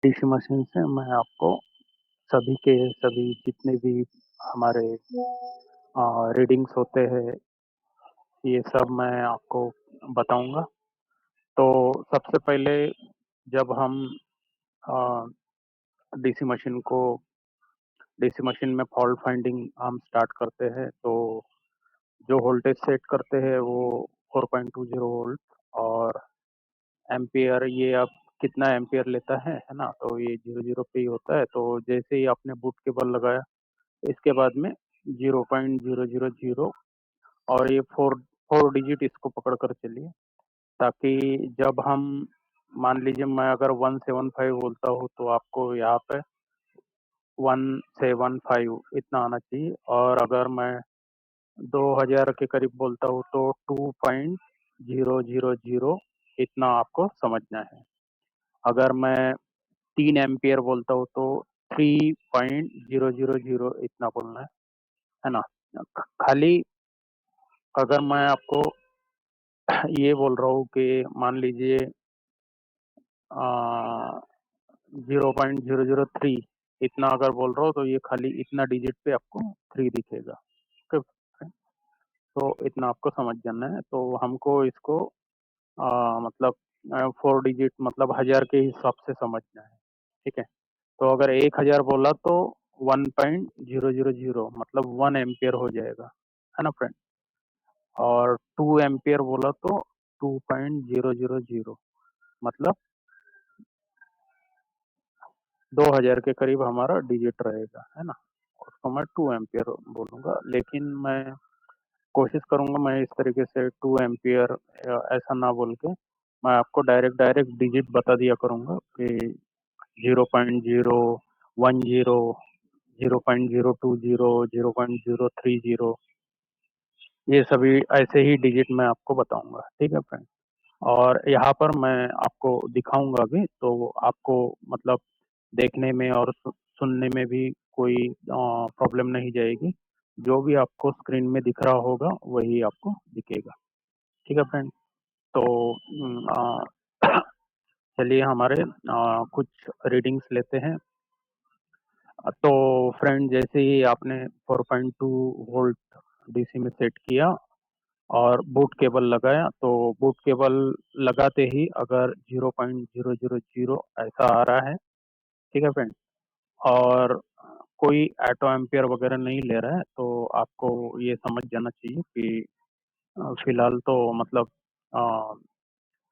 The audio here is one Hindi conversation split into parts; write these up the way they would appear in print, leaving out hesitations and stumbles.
डीसी मशीन से मैं आपको सभी के सभी जितने भी हमारे रीडिंग्स होते हैं ये सब मैं आपको बताऊंगा। तो सबसे पहले जब हम डीसी मशीन को डीसी मशीन में फॉल्ट फाइंडिंग हम स्टार्ट करते हैं तो जो वोल्टेज सेट करते हैं वो 4.20 वोल्ट और एम्पियर ये अब कितना एम्पियर लेता है ना, तो ये 00 पे ही होता है। तो जैसे ही आपने बूट केबल लगाया इसके बाद में 0.000 और ये फोर डिजिट इसको पकड़ कर चलिए, ताकि जब हम मान लीजिए मैं अगर 175 बोलता हूँ तो आपको यहाँ पे 175 इतना आना चाहिए, और अगर मैं 2000 के करीब बोलता हूँ तो 2.000 इतना आपको समझना है। अगर मैं 3 एम्पियर बोलता हूँ तो 3.000 इतना बोलना है ना। खाली अगर मैं आपको ये बोल रहा हूँ कि मान लीजिए 0.003 इतना अगर बोल रहा हूँ तो ये खाली इतना डिजिट पे आपको 3 दिखेगा। ओके, तो इतना आपको समझ जाना है। तो हमको इसको मतलब 4 डिजिट मतलब 1000 के हिसाब से समझना है। ठीक है, तो अगर 1000 बोला तो 1.000 मतलब 1 एम्पियर हो जाएगा, है ना फ्रेंड। और 2 एम्पियर बोला तो 2.000 मतलब 2000 के करीब हमारा डिजिट रहेगा, है ना। उसको मैं 2 एम्पियर बोलूँगा, लेकिन मैं कोशिश करूँगा मैं इस तरीके से 2 एम्पियर ऐसा ना बोल के मैं आपको डायरेक्ट डायरेक्ट डिजिट बता दिया करूँगा कि 0.010, 0.020, 0.030, ये सभी ऐसे ही डिजिट मैं आपको बताऊंगा। ठीक है फ्रेंड, और यहाँ पर मैं आपको दिखाऊंगा भी, तो आपको मतलब देखने में और सुनने में भी कोई प्रॉब्लम नहीं जाएगी। जो भी आपको स्क्रीन में दिख रहा होगा वही आपको दिखेगा। ठीक है फ्रेंड, तो चलिए हमारे कुछ रीडिंग्स लेते हैं। तो फ्रेंड जैसे ही आपने 4.2 वोल्ट डीसी में सेट किया और बूट केबल लगाया, तो बूट केबल लगाते ही अगर 0.000 ऐसा आ रहा है, ठीक है फ्रेंड, और कोई ऑटो एम्पियर वगैरह नहीं ले रहा है, तो आपको ये समझ जाना चाहिए कि फिलहाल तो मतलब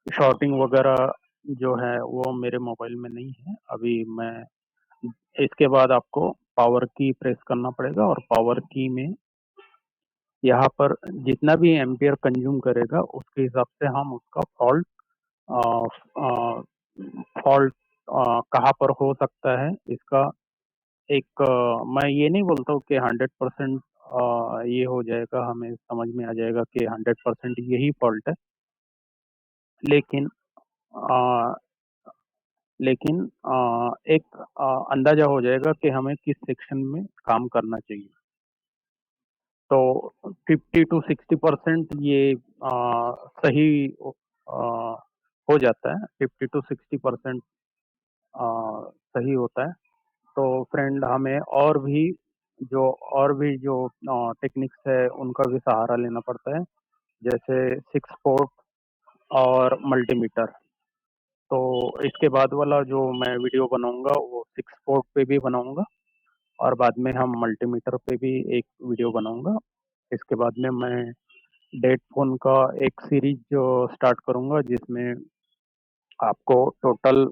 शॉर्टिंग वगैरह जो है वो मेरे मोबाइल में नहीं है अभी। मैं इसके बाद आपको पावर की प्रेस करना पड़ेगा, और पावर की में यहाँ पर जितना भी एम्पियर कंज्यूम करेगा उसके हिसाब से हम उसका फॉल्ट कहाँ पर हो सकता है इसका एक मैं ये नहीं बोलता हूँ कि 100% ये हो जाएगा, हमें समझ में आ जाएगा कि 100% यही फॉल्ट है, लेकिन अ, लेकिन एक अंदाजा हो जाएगा कि हमें किस सेक्शन में काम करना चाहिए। तो 50 to 60% ये सही हो जाता है, 50 to 60% सही होता है। तो फ्रेंड हमें और भी जो टेक्निक्स है उनका भी सहारा लेना पड़ता है, जैसे 6 पोर्ट और मल्टीमीटर। तो इसके बाद वाला जो मैं वीडियो बनाऊंगा वो 6 पोर्ट पे भी बनाऊंगा, और बाद में हम मल्टीमीटर पे भी एक वीडियो बनाऊंगा। इसके बाद में मैं डेट फोन का एक सीरीज जो स्टार्ट करूंगा, जिसमें आपको टोटल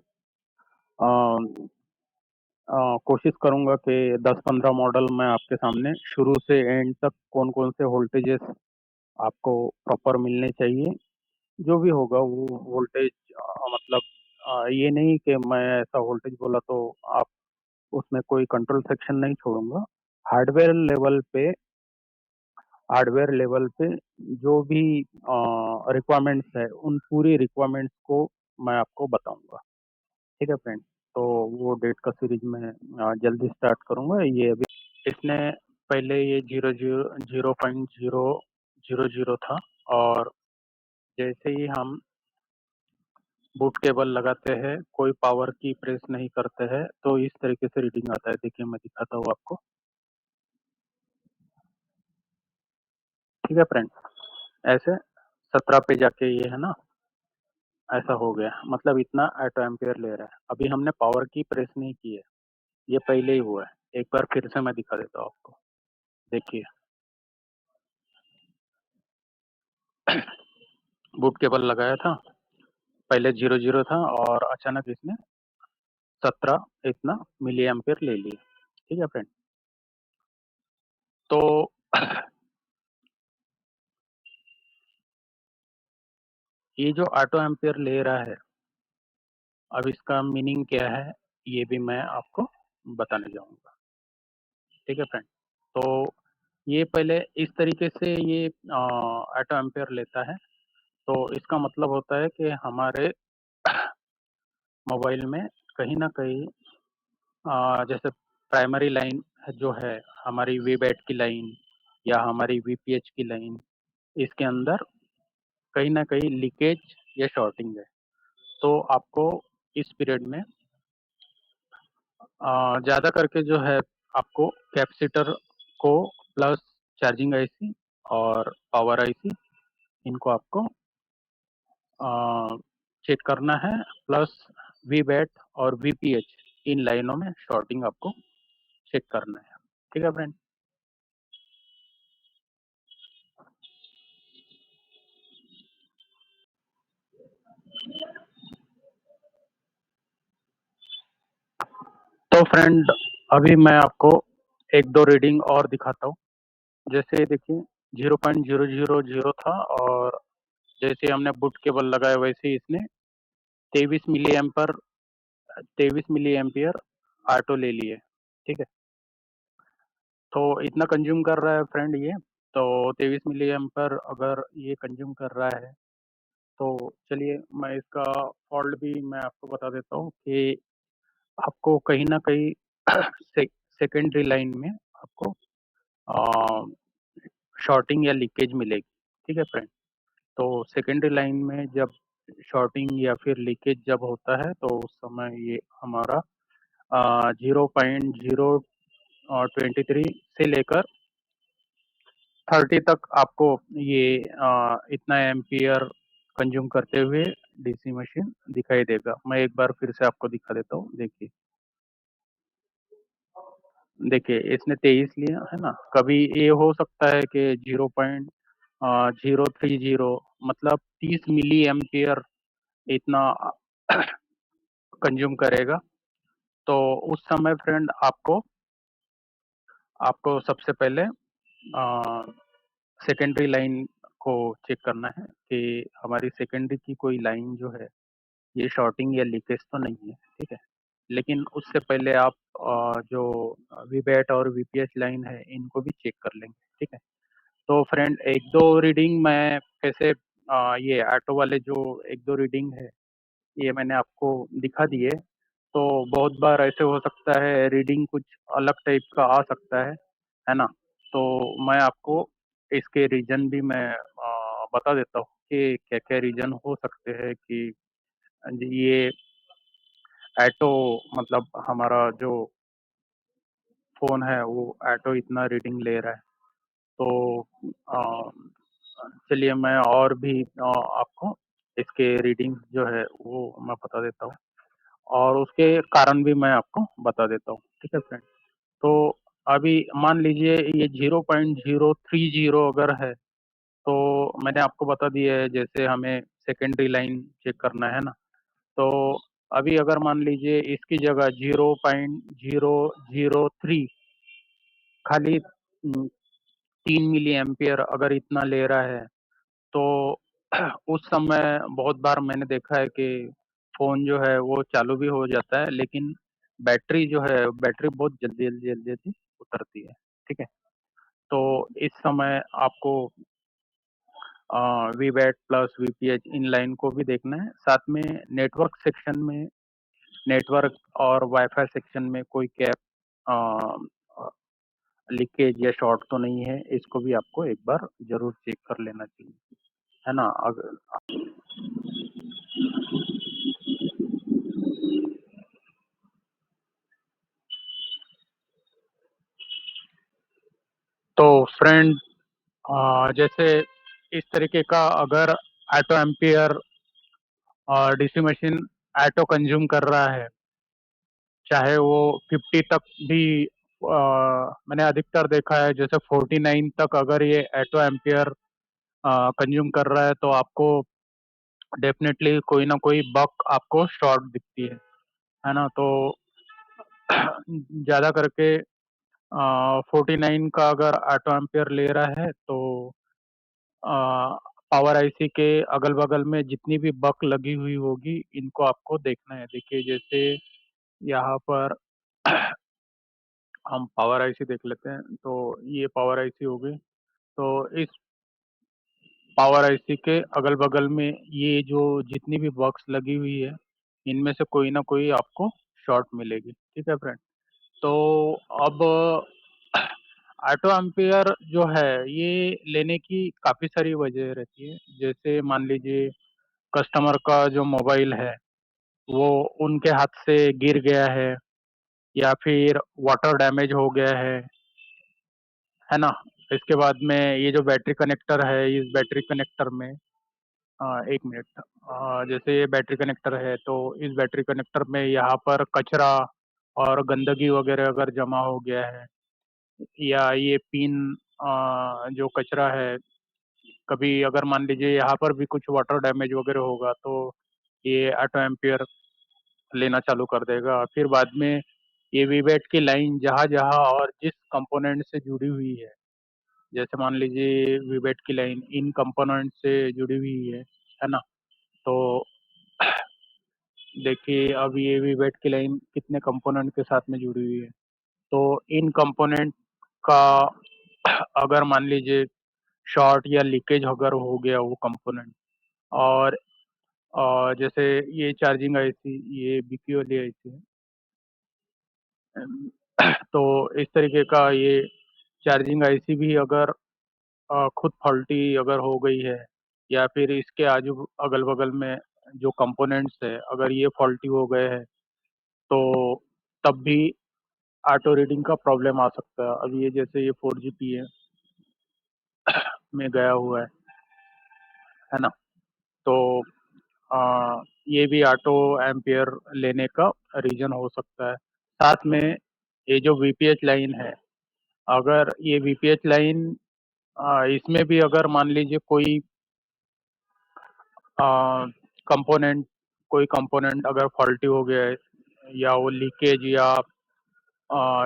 कोशिश करूंगा कि 10-15 मॉडल मैं आपके सामने शुरू से एंड तक कौन कौन से वोल्टेजेस आपको प्रॉपर मिलने चाहिए। जो भी होगा वो वोल्टेज मतलब ये नहीं कि मैं ऐसा वोल्टेज बोला तो आप उसमें कोई कंट्रोल सेक्शन नहीं छोड़ूंगा। हार्डवेयर लेवल पे हार्डवेयर लेवल पे जो भी रिक्वायरमेंट्स है उन पूरी रिक्वायरमेंट्स को मैं आपको बताऊंगा। ठीक है फ्रेंड, तो वो डेट का सीरीज में जल्दी स्टार्ट करूंगा। ये अभी इसने पहले ये 0.000 था, और जैसे ही हम बूट केबल लगाते हैं, कोई पावर की प्रेस नहीं करते हैं, तो इस तरीके से रीडिंग आता है। देखिए मैं दिखाता हूँ आपको। ठीक है फ्रेंड, ऐसे 17 पे जाके ये है ना, ऐसा हो गया, मतलब इतना ऑटो एम्पियर ले रहा है। अभी हमने पावर की प्रेस नहीं की है, ये पहले ही हुआ है। एक बार फिर से मैं दिखा देता हूँ आपको। देखिए बूट केबल लगाया था, पहले 0 0 था और अचानक इसने 17 इतना मिली एम्पियर ले लिए। ठीक है फ्रेंड, तो ये जो ऑटो एम्पियर ले रहा है, अब इसका मीनिंग क्या है ये भी मैं आपको बताने जाऊंगा। ठीक है फ्रेंड, तो ये पहले इस तरीके से ये ऑटो एम्पियर लेता है, तो इसका मतलब होता है कि हमारे मोबाइल में कहीं ना कहीं जैसे प्राइमरी लाइन जो है, हमारी वी बैट की लाइन या हमारी वीपीएच की लाइन, इसके अंदर कहीं ना कहीं लीकेज या शॉर्टिंग है। तो आपको इस पीरियड में ज़्यादा करके जो है, आपको कैपेसिटर को प्लस चार्जिंग आईसी और पावर आईसी, इनको आपको चेक करना है, प्लस वी बैट और वीपीएच, इन लाइनों में शॉर्टिंग आपको चेक करना है। ठीक है फ्रेंड, तो फ्रेंड अभी मैं आपको एक दो रीडिंग और दिखाता हूँ। जैसे देखिए 0.000 था, और जैसे हमने बूट केबल लगाया वैसे ही इसने 23 मिली एम्पियर ऑटो ले लिए। ठीक है, तो इतना कंज्यूम कर रहा है फ्रेंड ये। तो 23 मिली एम्पियर अगर ये कंज्यूम कर रहा है, तो चलिए मैं इसका फॉल्ट भी मैं आपको बता देता हूँ कि आपको कहीं ना कहीं सेकेंडरी लाइन में आपको शॉर्टिंग या लीकेज मिलेगी। ठीक है फ्रेंड, तो सेकेंडरी लाइन में जब शॉर्टिंग या फिर लीकेज जब होता है, तो उस समय ये हमारा 0.023 से लेकर 30 तक आपको ये इतना एम्पियर कंज्यूम करते हुए डीसी मशीन दिखाई देगा। मैं एक बार फिर से आपको दिखा देता हूँ। देखिए देखिए इसने 23 लिया है ना, कभी ये हो सकता है कि 0.030, मतलब 30 मिली एम्पियर इतना कंज्यूम करेगा। तो उस समय फ्रेंड आपको आपको सबसे पहले सेकेंडरी लाइन को चेक करना है कि हमारी सेकेंडरी की कोई लाइन जो है, ये शॉर्टिंग या लीकेज तो नहीं है। ठीक है, लेकिन उससे पहले आप जो वीबैट और वीपीएच लाइन है, इनको भी चेक कर लेंगे। ठीक है, तो फ्रेंड एक दो रीडिंग मैं कैसे ये ऑटो वाले जो एक दो रीडिंग है, ये मैंने आपको दिखा दिए। तो बहुत बार ऐसे हो सकता है रीडिंग कुछ अलग टाइप का आ सकता है ना। तो मैं आपको इसके रीजन भी मैं बता देता हूँ कि क्या क्या रीजन हो सकते हैं कि ये ऑटो, मतलब हमारा जो फ़ोन है वो ऑटो इतना रीडिंग ले रहा है। तो चलिए मैं और भी आपको इसके रीडिंग जो है वो मैं बता देता हूँ, और उसके कारण भी मैं आपको बता देता हूँ। ठीक है फ्रेंड, तो अभी मान लीजिए ये 0.030 अगर है, तो मैंने आपको बता दिया है जैसे हमें सेकेंडरी लाइन चेक करना है ना। तो अभी अगर मान लीजिए इसकी जगह 0.003 खाली 3 मिली एम्पियर अगर इतना ले रहा है, तो उस समय बहुत बार मैंने देखा है कि फ़ोन जो है वो चालू भी हो जाता है, लेकिन बैटरी जो है, बैटरी बहुत जल्दी उतरती है। ठीक है, तो इस समय आपको we bat plus VPH in line को भी देखना है, साथ में नेटवर्क सेक्शन में, नेटवर्क और वाईफाई सेक्शन में कोई गैप, लीकेज या शॉर्ट तो नहीं है, इसको भी आपको एक बार जरूर चेक कर लेना चाहिए, है ना। अगर फ्रेंड, जैसे इस तरीके का अगर auto ampere DC machine auto consume कर रहा है, चाहे वो 50 तक भी, मैंने अधिकतर देखा है जैसे 49 तक अगर ये ऑटो एम्पियर कंज्यूम कर रहा है तो आपको डेफिनेटली कोई ना कोई बग आपको शॉर्ट दिखती है ना? तो ज़्यादा करके 49 का अगर ऑटो एम्पियर ले रहा है तो पावर आईसी के अगल-बगल में जितनी भी बग लगी हुई होगी, इनको आपको देखना है। देखिए जैसे यहाँ पर हम पावर आईसी देख लेते हैं, तो ये पावर आईसी हो गई। तो इस पावर आईसी के अगल-बगल में ये जो जितनी भी बग्स लगी हुई है, इनमें से कोई ना कोई आपको शॉर्ट मिलेगी। ठीक है फ्रेंड? तो अब ऑटो एम्पियर जो है, ये लेने की काफ़ी सारी वजह रहती है। जैसे मान लीजिए कस्टमर का जो मोबाइल है, वो उनके हाथ से गिर गया है या फिर वाटर डैमेज हो गया है ना? इसके बाद में ये जो बैटरी कनेक्टर है, इस बैटरी कनेक्टर में 1 मिनट, जैसे ये बैटरी कनेक्टर है, तो इस बैटरी कनेक्टर में यहाँ पर कचरा और गंदगी वगैरह अगर जमा हो गया है या ये पिन, जो कचरा है, कभी अगर मान लीजिए यहाँ पर भी कुछ वाटर डैमेज वगैरह होगा, तो ये ऑटो एम्पियर लेना चालू कर देगा। फिर बाद में ये वीवेट की लाइन जहाँ-जहाँ और जिस कंपोनेंट से जुड़ी हुई जैसे मान लीजिए वीवेट की लाइन इन कंपोनेंट से जुड़ी हुई है ना? तो देखिए अब ये वीवेट की लाइन कितने कंपोनेंट के साथ में जुड़ी हुई है। तो इन कंपोनेंट का अगर मान लीजिए शॉर्ट या लीकेज अगर हो गया वो कंपोनेंट, और जैसे ये चार्जिंग आईसी, ये बीपी वाली आईसी है। तो इस तरीके का ये चार्जिंग आईसी भी अगर खुद फॉल्टी अगर हो गई है या फिर इसके आजू अगल-बगल में जो कंपोनेंट्स है, अगर ये फॉल्टी हो गए हैं, तो तब भी ऑटो रीडिंग का प्रॉब्लम आ सकता है। अब ये जैसे ये 4GP में गया हुआ है ना? तो ये भी ऑटो एम्पियर लेने का रीज़न हो सकता है। साथ में ये जो वीपीएच लाइन है, अगर ये वीपीएच लाइन, इसमें भी अगर मान लीजिए कंपोनेंट कोई कंपोनेंट अगर फॉल्टी हो गया है या वो लीकेज या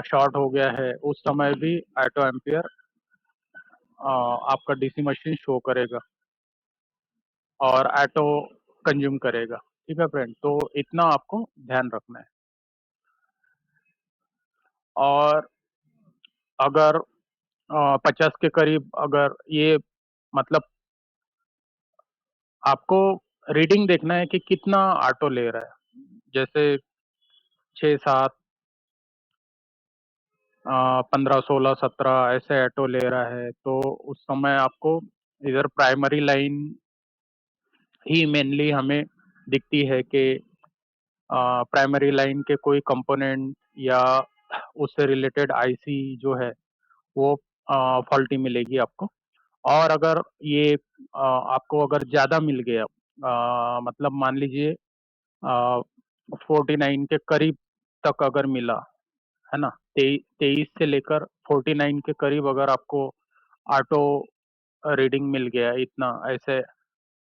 शॉर्ट हो गया है, उस समय भी ऑटो एम्पियर आपका डीसी मशीन शो करेगा और ऑटो कंज्यूम करेगा। ठीक है फ्रेंड? तो इतना आपको ध्यान रखना है। और अगर 50 के करीब अगर ये, मतलब आपको रीडिंग देखना है कि कितना ऑटो ले रहा है। जैसे 6-7, 15, 16, 17 ऐसे ऑटो ले रहा है, तो उस समय आपको इधर प्राइमरी लाइन ही मेनली हमें दिखती है कि प्राइमरी लाइन के कोई कंपोनेंट या उससे रिलेटेड आईसी जो है वो फॉल्टी मिलेगी आपको। और अगर ये आपको अगर ज़्यादा मिल गया, मतलब मान लीजिए 49 के करीब तक अगर मिला, है ना? 23 से लेकर 49 के करीब अगर आपको ऑटो रीडिंग मिल गया इतना, ऐसे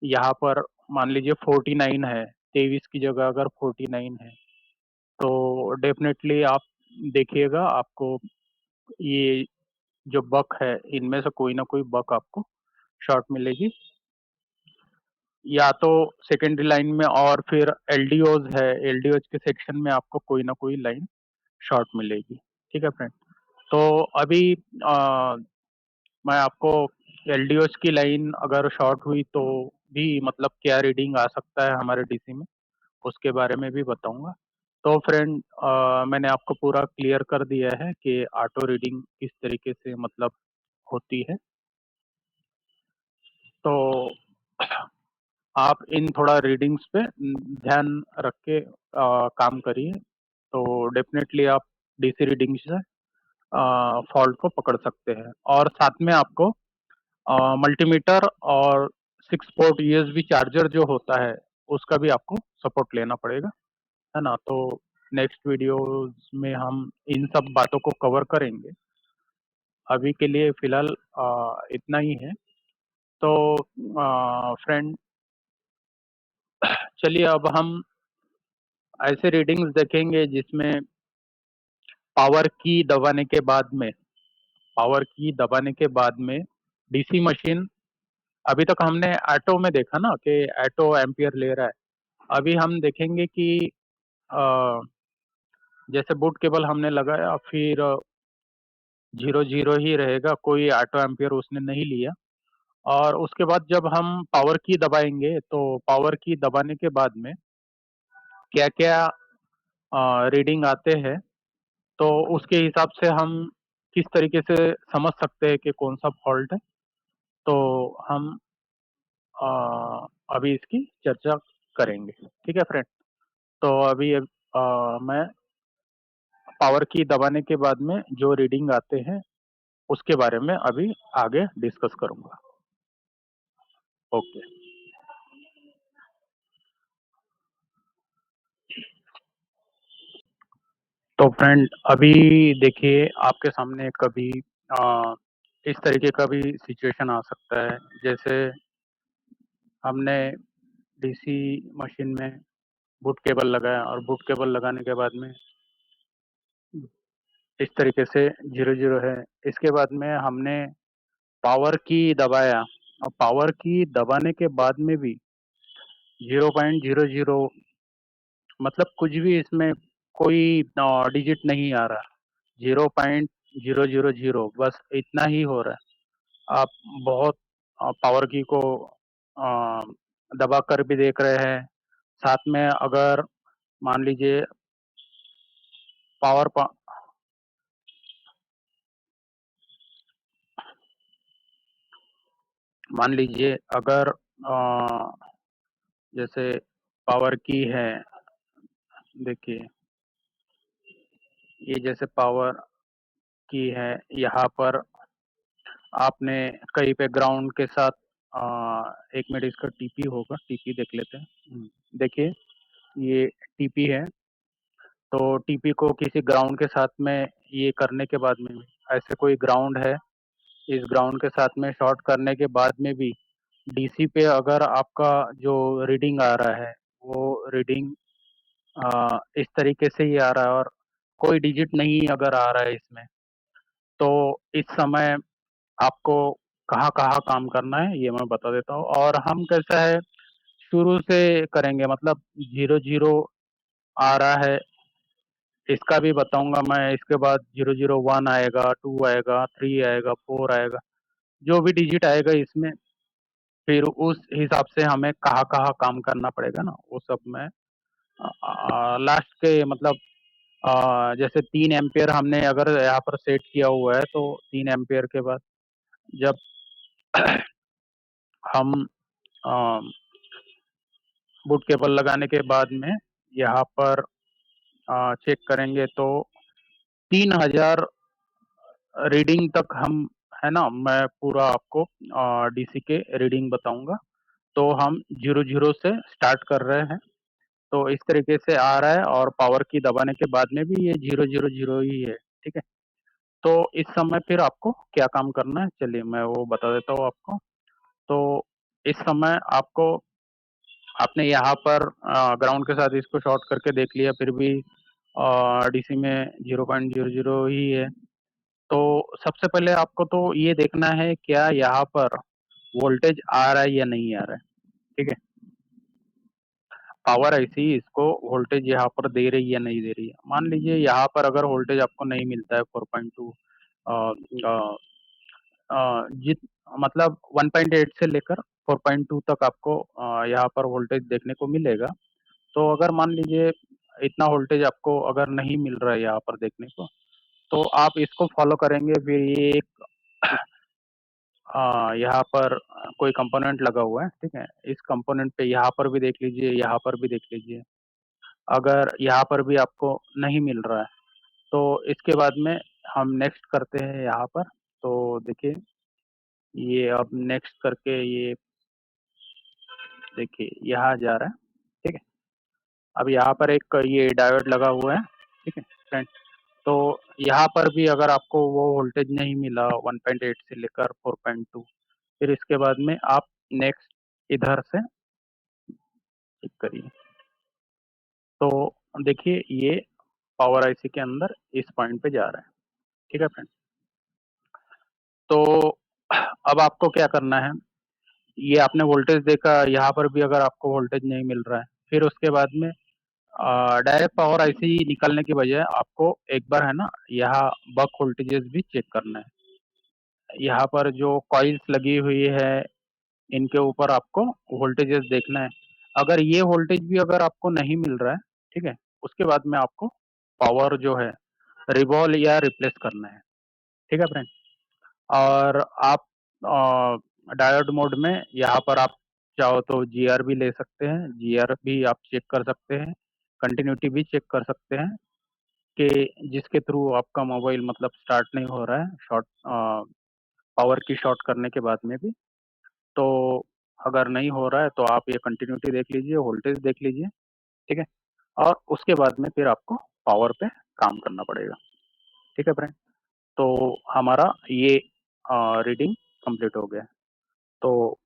यहाँ पर मान लीजिए 49 है, 23 की जगह अगर 49 है, तो डेफ़िनेटली आप देखिएगा, आपको ये जो बग है, इनमें से कोई ना कोई बग आपको शॉर्ट मिलेगी। या तो सेकेंडरी लाइन में, और फिर एलडीओज़ है, एलडीओज़ के सेक्शन में आपको कोई ना कोई लाइन शॉर्ट मिलेगी। ठीक है फ्रेंड? तो अभी अ, मैं आपको एलडीओज़ की लाइन अगर शॉर्ट हुई तो भी मतलब क्या रीडिंग आ सकता है हमारे डीसी में, उसके बारे में भी बताऊँगा। तो फ्रेंड, मैंने आपको पूरा क्लियर कर दिया है कि ऑटो रीडिंग किस तरीके से मतलब होती है। तो आप इन थोड़ा रीडिंग्स पे ध्यान रख के काम करिए, तो डेफ़िनेटली आप डीसी रीडिंग से फॉल्ट को पकड़ सकते हैं। और साथ में आपको मल्टीमीटर और 6 पोर्ट यूएसबी चार्जर जो होता है उसका भी आपको सपोर्ट लेना पड़ेगा, है ना? तो नेक्स्ट वीडियोस में हम इन सब बातों को कवर करेंगे। अभी के लिए फिलहाल इतना ही है। तो फ्रेंड, चलिए अब हम ऐसे रीडिंग्स देखेंगे जिसमें पावर की दबाने के बाद में पावर की दबाने के बाद में डीसी मशीन, अभी तक हमने ऑटो में देखा ना कि ऑटो एम्पियर ले रहा है। अभी हम देखेंगे कि अ, जैसे बूट केबल हमने लगाया, फिर 0 0 ही रहेगा, कोई ऑटो एम्पियर उसने नहीं लिया। और उसके बाद जब हम पावर की दबाएंगे तो पावर की दबाने के बाद में क्या क्या रीडिंग आते हैं, तो उसके हिसाब से हम किस तरीके से समझ सकते हैं कि कौन सा फॉल्ट है। तो हम अ, अभी इसकी चर्चा करेंगे, ठीक है फ्रेंड? तो अभी मैं पावर की दबाने के बाद में जो रीडिंग आते हैं उसके बारे में अभी आगे डिस्कस करूंगा। ओके। तो फ्रेंड, अभी देखिए आपके सामने कभी अ, इस तरीके का भी सिचुएशन आ सकता है। जैसे हमने डीसी मशीन में बूट केबल लगाया और बूट केबल लगाने के बाद में इस तरीके से 0 0 है। इसके बाद में हमने पावर की दबाया और पावर की दबाने के बाद में भी 0.00, मतलब कुछ भी इसमें कोई डिजिट नहीं आ रहा। 0.000 बस इतना ही हो रहा है। आप बहुत पावर की को अ, दबा कर भी देख रहे हैं। साथ में अगर मान लीजिए पावर पा मान लीजिए अगर जैसे पावर की है, देखिए ये जैसे पावर की है, यहाँ पर आपने कहीं पे ग्राउंड के साथ 1 मिनट इसका टीपी होगा, टीपी देख लेते हैं। देखिए ये टीपी है, तो टीपी को किसी ग्राउंड के साथ में ये करने के बाद में ऐसे कोई ग्राउंड है, इस ग्राउंड के साथ में शॉर्ट करने के बाद में भी डीसी पे अगर आपका जो रीडिंग आ रहा है वो रीडिंग इस तरीके से ही आ रहा है और कोई डिजिट नहीं अगर आ रहा है इसमें, तो इस समय आपको कहाँ-कहाँ काम करना है ये मैं बता देता हूँ। और हम कैसा है शुरू से करेंगे, मतलब 0 0 आ रहा है इसका भी बताऊँगा मैं। इसके बाद 0 0 1 आएगा, 2 आएगा, 3 आएगा, 4 आएगा, जो भी डिजिट आएगा इसमें, फिर उस हिसाब से हमें कहाँ-कहाँ काम करना पड़ेगा ना, वो सब मैं लास्ट के मतलब जैसे 3 एम्पीयर हमने अगर यहाँ पर सेट किया हुआ है, तो 3 एम्पीयर के बाद जब हम अ, बूट केबल लगाने के बाद में यहाँ पर चेक करेंगे तो 3000 रीडिंग तक हम, है ना, मैं पूरा आपको डीसी के रीडिंग बताऊंगा। तो हम 0 0 से स्टार्ट कर रहे हैं, तो इस तरीके से आ रहा है और पावर की दबाने के बाद में भी ये 0 0 0 ही है, ठीक है? तो इस समय फिर आपको क्या काम करना है, चलिए मैं वो बता देता हूँ आपको। तो इस समय आपको, आपने यहाँ पर ग्राउंड के साथ इसको शॉर्ट करके देख लिया, फिर भी डीसी में 0.00 ही है। तो सबसे पहले आपको तो ये देखना है क्या यहाँ पर वोल्टेज आ रहा है या नहीं आ रहा है, ठीक है? पावर ऐसी ही इसको वोल्टेज यहाँ पर दे रही है या नहीं दे रही है। मान लीजिए यहाँ पर अगर वोल्टेज आपको नहीं मिलता है 4.2, अ, अ, जित मतलब 1.8 से लेकर 4.2 तक आपको यहाँ पर वोल्टेज देखने को मिलेगा। तो अगर मान लीजिए इतना वोल्टेज आपको अगर नहीं मिल रहा है यहाँ पर देखने को, तो आप इसको फॉलो करेंगे। फिर ये एक यहाँ पर कोई कंपोनेंट लगा हुआ है, ठीक है? इस कंपोनेंट पे यहाँ पर भी देख लीजिए, यहाँ पर भी देख लीजिए। अगर यहाँ पर भी आपको नहीं मिल रहा है, तो इसके बाद में हम नेक्स्ट करते हैं यहाँ पर। तो देखिए ये अब नेक्स्ट करके ये देखिए यहाँ जा रहा है, ठीक है। अब यहाँ पर एक ये डायोड लगा हुआ है, ठीक है फ्रेंड। तो यहाँ पर भी अगर आपको वो वोल्टेज नहीं मिला 1.8 से लेकर 4.2, फिर इसके बाद में आप नेक्स्ट इधर से चेक करिए। तो देखिए ये पावर आईसी के अंदर इस पॉइंट पे जा रहा है, ठीक है फ्रेंड। तो अब आपको क्या करना है, ये आपने वोल्टेज देखा, यहाँ पर भी अगर आपको वोल्टेज नहीं मिल रहा है, फिर उसके बाद में डायरेक्ट पावर आईसी निकालने की बजाय आपको एक बार है ना यहाँ बक वोल्टेजेस भी चेक करना है। यहाँ पर जो कॉइल्स लगी हुई है इनके ऊपर आपको वोल्टेजेस देखना है। अगर ये वोल्टेज भी अगर आपको नहीं मिल रहा है, ठीक है, उसके बाद में आपको पावर जो है रिवॉल्व या रिप्लेस करना है, ठीक है फ्रेंड। और आप डायोड मोड में यहाँ पर आप चाहो तो जीआर भी ले सकते हैं, जीआर भी आप चेक कर सकते हैं, कंटिन्यूटी भी चेक कर सकते हैं कि जिसके थ्रू आपका मोबाइल मतलब स्टार्ट नहीं हो रहा है शॉर्ट पावर की शॉर्ट करने के बाद में भी। तो अगर नहीं हो रहा है तो आप ये कंटिन्यूटी देख लीजिए, वोल्टेज देख लीजिए, ठीक है। और उसके बाद में फिर आपको पावर पे काम करना पड़ेगा, ठीक है फ्रेंड। तो हमारा ये रीडिंग कंप्लीट हो गया। तो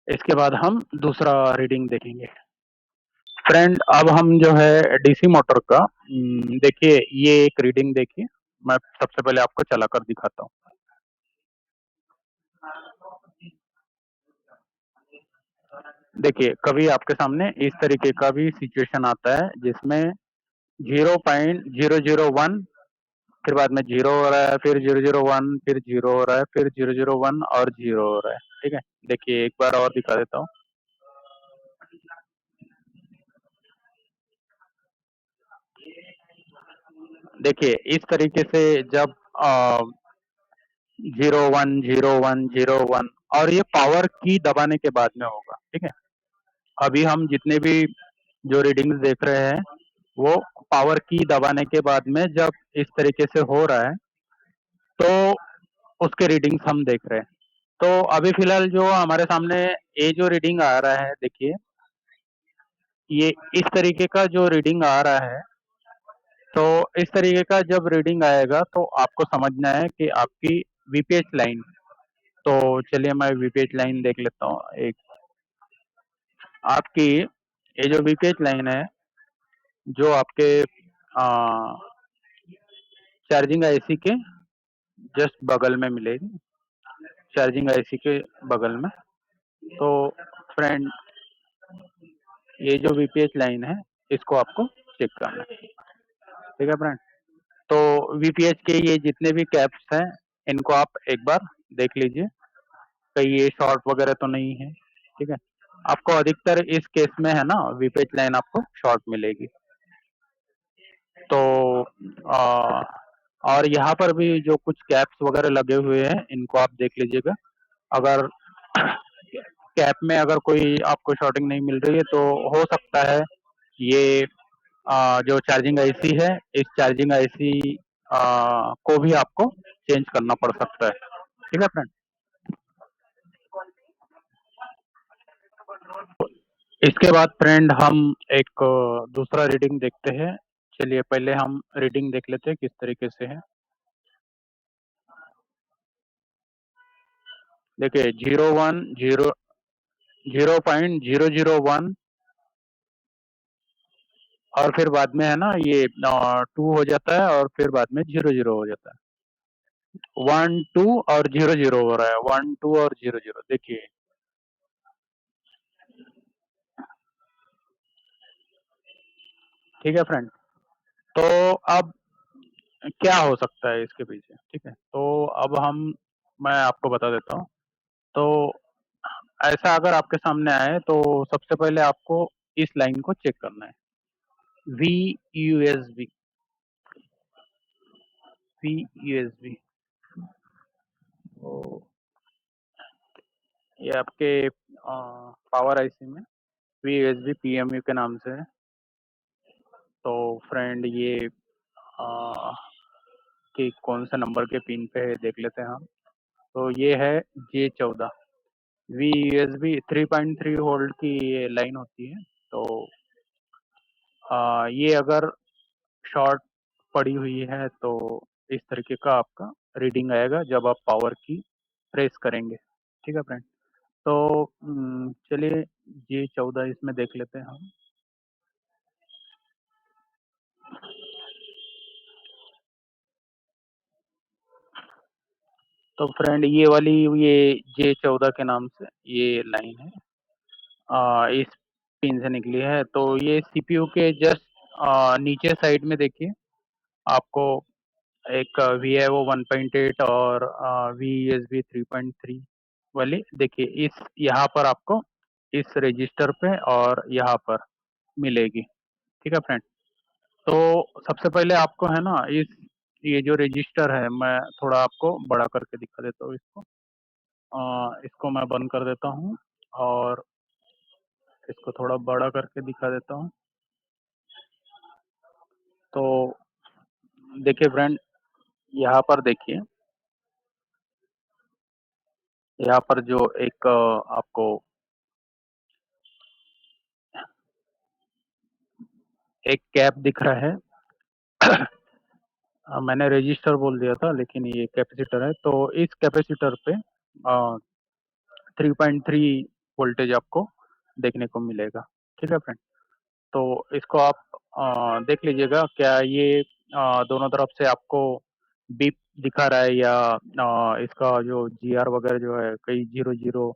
इसके बाद हम दूसरा रीडिंग देखेंगे फ्रेंड। अब हम जो है डीसी मोटर का देखिए ये एक रीडिंग देखिए, मैं सबसे पहले आपको चलाकर दिखाता हूँ। देखिए कभी आपके सामने इस तरीके का भी सिचुएशन आता है जिसमें 0.001, फिर बाद में जीरो हो रहा है, फिर 001, फिर जीरो हो रहा है, फिर 001 और जीरो हो रहा है, ठीक है। देखिए एक बार और दिखा देता हूँ। देखिए इस तरीके से जब 0 1 0 1 0 1 और ये पावर की दबाने के बाद में होगा, ठीक है। अभी हम जितने भी जो रीडिंग्स देख रहे हैं वो पावर की दबाने के बाद में जब इस तरीके से हो रहा है तो उसके रीडिंग्स हम देख रहे हैं। तो अभी फिलहाल जो हमारे सामने ये जो रीडिंग आ रहा है, देखिए ये इस तरीके का जो रीडिंग आ रहा है, तो इस तरीके का जब रीडिंग आएगा तो आपको समझना है कि आपकी वीपीएच लाइन। तो चलिए मैं वीपीएच लाइन देख लेता हूँ एक। आपकी ये जो वीपीएच लाइन है जो आपके चार्जिंग आईसी के जस्ट बगल में मिलेगी, चार्जिंग आईसी के बगल में। तो फ्रेंड ये जो वीपीएच लाइन है इसको आपको चेक करना है, ठीक है फ्रेंड। तो वीपीएच के ये जितने भी कैप्स हैं इनको आप एक बार देख लीजिए, कहीं ये शॉर्ट वगैरह तो नहीं है, ठीक है। आपको अधिकतर इस केस में है ना वीपीएच लाइन आपको शॉर्ट मिलेगी। तो आ, और यहाँ पर भी जो कुछ कैप्स वगैरह लगे हुए हैं इनको आप देख लीजिएगा। अगर कैप में अगर कोई आपको शॉर्टिंग नहीं मिल रही है तो हो सकता है ये जो चार्जिंग आईसी है इस चार्जिंग आईसी को भी आपको चेंज करना पड़ सकता है, ठीक है फ्रेंड। इसके बाद फ्रेंड हम एक दूसरा रीडिंग देखते हैं। चलिए पहले हम रीडिंग देख लेते हैं किस तरीके से है। देखिए 0.001 और फिर बाद में है ना ये 2 हो जाता है और फिर बाद में 0 0 हो जाता है। 1 2 और 0 0 हो रहा है, 1 2 और 0 0। देखिए ठीक है फ्रेंड। तो अब क्या हो सकता है इसके पीछे, ठीक है। तो अब हम मैं आपको बता देता हूँ। तो ऐसा अगर आपके सामने आए तो सबसे पहले आपको इस लाइन को चेक करना है, वी यूएसबी, वी यूएसबी। तो ये आपके पावर आईसी में वी यूएसबी पीएमयू के नाम से है। तो फ्रेंड ये कि कौन से नंबर के पिन पे है देख लेते हैं हम। तो ये है J14 VUSB 3.3 वोल्ट की ये लाइन होती है। तो ये अगर शॉर्ट पड़ी हुई है तो इस तरीके का आपका रीडिंग आएगा जब आप पावर की प्रेस करेंगे। ठीक है फ्रेंड। तो चलिए J14 इसमें देख लेते हैं हम। तो फ्रेंड ये वाली ये J14 के नाम से ये लाइन है इस पिन से निकली है। तो ये सीपीयू के जस्ट नीचे साइड में देखिए आपको एक VIO 1.8 और VESB 3.3 वाली देखिए इस यहाँ पर आपको इस रजिस्टर पे और यहाँ पर मिलेगी। ठीक है फ्रेंड। तो सबसे पहले आपको है ना इस ये जो रजिस्टर है मैं थोड़ा आपको बड़ा करके दिखा देता हूँ इसको। इसको मैं बंद कर देता हूँ और इसको थोड़ा बड़ा करके दिखा देता हूँ। तो देखिए फ्रेंड यहाँ पर देखिए यहाँ पर जो एक आपको एक कैप दिख रहा है मैंने रजिस्टर बोल दिया था लेकिन ये कैपेसिटर है। तो इस कैपेसिटर पे 3.3 वोल्टेज आपको देखने को मिलेगा। ठीक है फ्रेंड। तो इसको आप देख लीजिएगा क्या ये दोनों तरफ से आपको बीप दिखा रहा है या इसका जो GR वगैरह जो है कहीं 00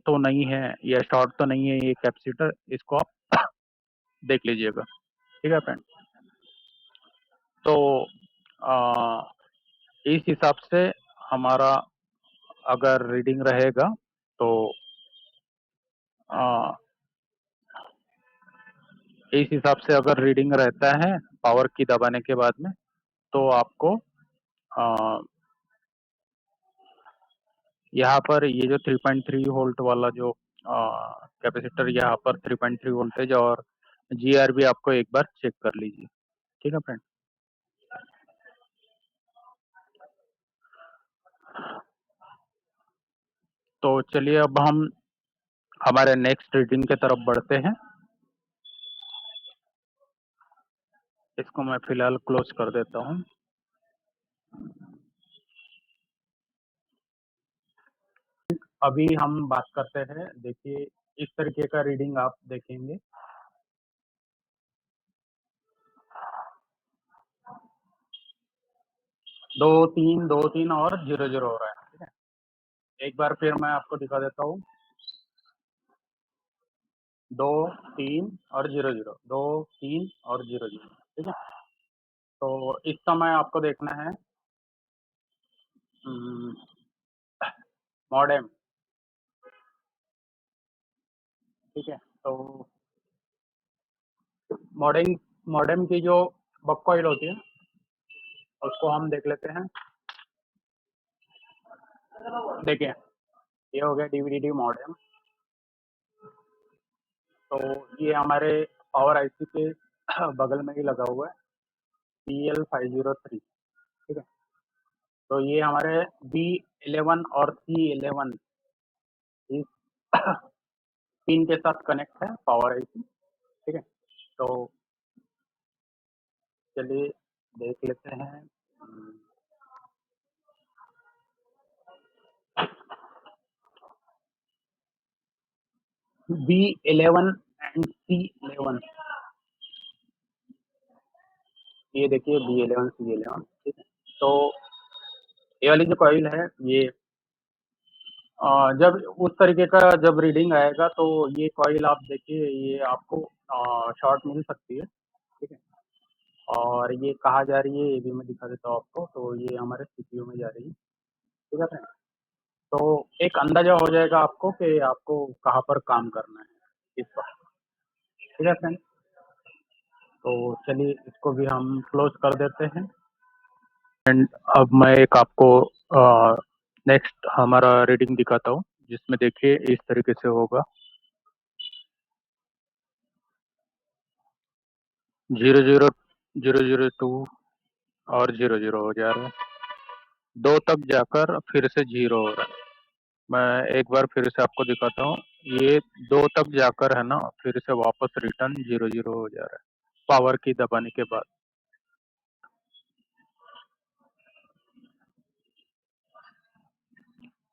तो नहीं है या शॉर्ट तो नहीं है ये कैपेसिटर। इसको आप देख लीजिएगा। ठीक है फ्रेंड। तो इस हिसाब से हमारा अगर रीडिंग रहेगा तो आ, इस हिसाब से अगर रीडिंग रहता है पावर की दबाने के बाद में तो आपको आ, यहाँ पर ये जो 3.3 वोल्ट वाला जो कैपेसिटर यहाँ पर 3.3 वोल्टेज और GR भी आपको एक बार चेक कर लीजिए। ठीक है फ्रेंड। तो चलिए अब हम हमारे नेक्स्ट रीडिंग के तरफ बढ़ते हैं। इसको मैं फिलहाल क्लोज कर देता हूँ। अभी हम बात करते हैं देखिए इस तरीके का रीडिंग आप देखेंगे। 2 3 और 0 0 हो रहा है। ठीक है। एक बार फिर मैं आपको दिखा देता हूँ। 2 3 और 0 0 2 3 और 0 0। ठीक है। तो इस समय आपको देखना है मॉडेम। ठीक है। तो मॉडेम मॉडेम की जो बक कॉइल होती है उसको हम देख लेते हैं। देखिए ये हो गया DVD मॉडेम। तो ये हमारे पावर IC के बगल में ही लगा हुआ है PL503। ठीक है। तो ये हमारे B11 और C11 इस पिन के साथ कनेक्ट है पावर IC। ठीक है। तो चलिए देख लेते हैं। B11 एंड C11 ये देखिए B11 C11। ठीक है। तो ये वाली जो कॉइल है ये जब उस तरीके का जब रीडिंग आएगा तो ये कॉइल आप देखिए ये आपको शॉर्ट मिल सकती है। ठीक है। और ये कहाँ जा रही है ये भी मैं दिखा देता हूँ आपको। तो ये हमारे CPU में जा रही है। ठीक है फ्रेंड। तो एक अंदाजा हो जाएगा आपको कि आपको कहाँ पर काम करना है इस वक्त। ठीक है फ्रेंड। तो चलिए इसको भी हम क्लोज कर देते हैं। एंड अब मैं एक आपको नेक्स्ट हमारा रीडिंग दिखाता हूँ जिसमें देखिए इस तरीके से होगा 00 002 और 0 0 हो जा रहा है। 2 तक जाकर फिर से 0 हो रहा है। मैं एक बार फिर से आपको दिखाता हूँ। ये 2 तक जाकर है ना, फिर से वापस रिटर्न 0 0 हो जा रहा है, पावर की दबाने के बाद।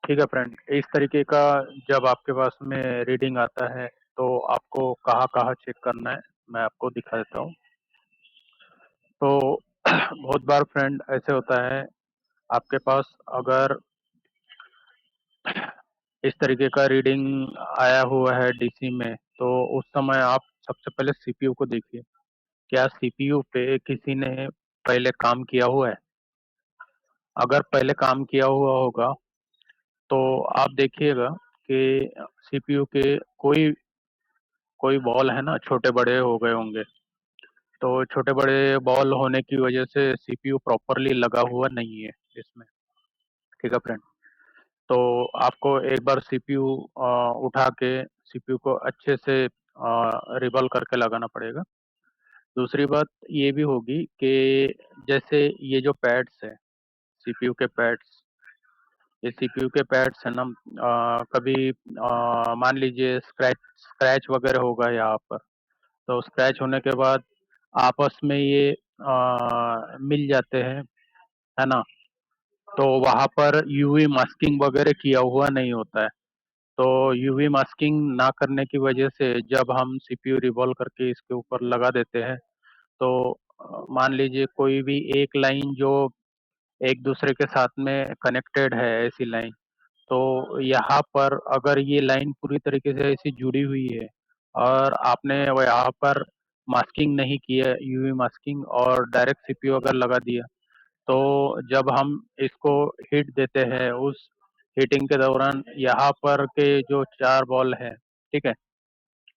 ठीक है फ्रेंड, इस तरीके का जब आपके पास में रीडिंग आता है तो आपको कहाँ-कहाँ चेक करना है, मैं आपको दिखा देता हूँ। तो बहुत बार फ्रेंड ऐसे होता है, आपके पास अगर इस तरीके का रीडिंग आया हुआ है डीसी में, तो उस समय आप सबसे पहले सीपीयू को देखिए। क्या सीपीयू पे किसी ने पहले काम किया हुआ है? अगर पहले काम किया हुआ होगा, तो आप देखिएगा कि सीपीयू के कोई कोई बॉल है ना, छोटे-बड़े हो गए होंगे। तो छोटे-बड़े बॉल होने की वजह से सीपीयू प्रॉपर्ली लगा हुआ नहीं है इसमें। ठीक है फ्रेंड? तो आपको एक बार सीपीयू उठा के सीपीयू को अच्छे से रिवॉल्व करके लगाना पड़ेगा। दूसरी बात ये भी होगी कि जैसे ये जो पैड्स हैं, सीपीयू के पैड्स, ये सीपीयू के पैड्स है ना, कभी मान लीजिए स्क्रैच स्क्रैच वगैरह होगा यहाँ पर, तो स्क्रैच होने के बाद आपस में ये मिल जाते हैं, है ना? तो वहाँ पर यूवी मास्किंग वगैरह किया हुआ नहीं होता है। तो यूवी मास्किंग ना करने की वजह से जब हम सीपीयू रिवॉल्व करके इसके ऊपर लगा देते हैं, तो मान लीजिए कोई भी एक लाइन जो एक दूसरे के साथ में कनेक्टेड है, ऐसी लाइन, तो यहाँ पर अगर ये लाइन पूरी तरीके से ऐसी जुड़ी हुई है और आपने वो यहाँ पर मास्किंग नहीं की है, यूवी मास्किंग, और डायरेक्ट सीपीयू अगर लगा दिया, तो जब हम इसको हीट देते हैं, उस हीटिंग के दौरान यहाँ पर के जो 4 बॉल हैं, ठीक है?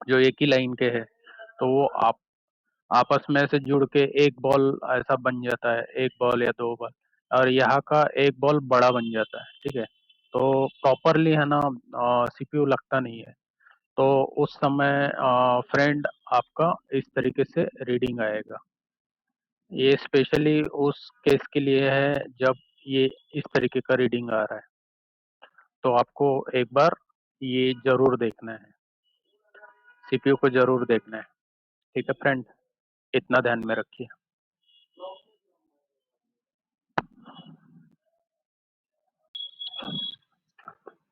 जो एक ही लाइन के हैं, तो वो आप आपस में से जुड़ के एक बॉल ऐसा बन जाता है, 1 बॉल या 2 बॉल, और यहाँ का 1 बॉल बड़ा बन जाता है, ठीक है? तो प्रॉपरली है ना, सीपीयू लगता नहीं है। तो उस समय फ्रेंड आपका इस तरीके से रीडिंग आएगा। ये स्पेशली उस केस के लिए है जब ये इस तरीके का रीडिंग आ रहा है। तो आपको एक बार ये ज़रूर देखना है, सीपीयू को ज़रूर देखना है। ठीक है फ्रेंड? इतना ध्यान में रखिए।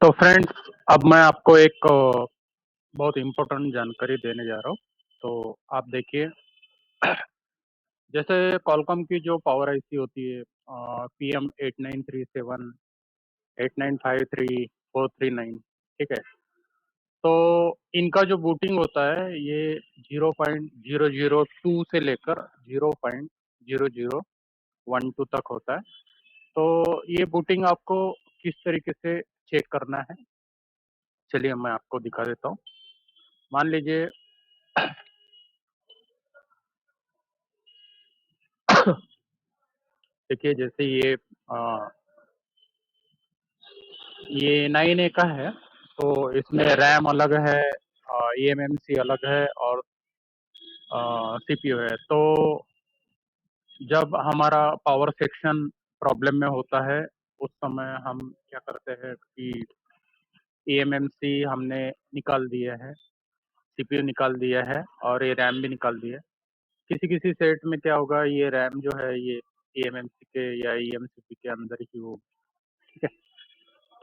तो फ्रेंड्स, अब मैं आपको एक बहुत इम्पोर्टेंट जानकारी देने जा रहा हूँ। तो आप देखिए, जैसे क्वालकॉम की जो पावर आईसी होती है, PM8937, 8953, 439, ठीक है? तो इनका जो बूटिंग होता है, ये 0.002 से लेकर 0.0012 तक होता है। तो ये बूटिंग आपको किस तरीके से चेक करना है, चलिए मैं आपको दिखा देता हूँ। मान लीजिए देखिए, जैसे ये 9A का है, तो इसमें रैम अलग है, eMMC अलग है, और सीपीयू है। तो जब हमारा पावर सेक्शन प्रॉब्लम में होता है, उस समय हम क्या करते हैं कि eMMC हमने निकाल दिया है, सीपीयू निकाल दिया है, और ये रैम भी निकाल दिया है। किसी-किसी सेट में क्या होगा, ये रैम जो है ये eMMC के या eMCP के अंदर ही होगी, ठीक है?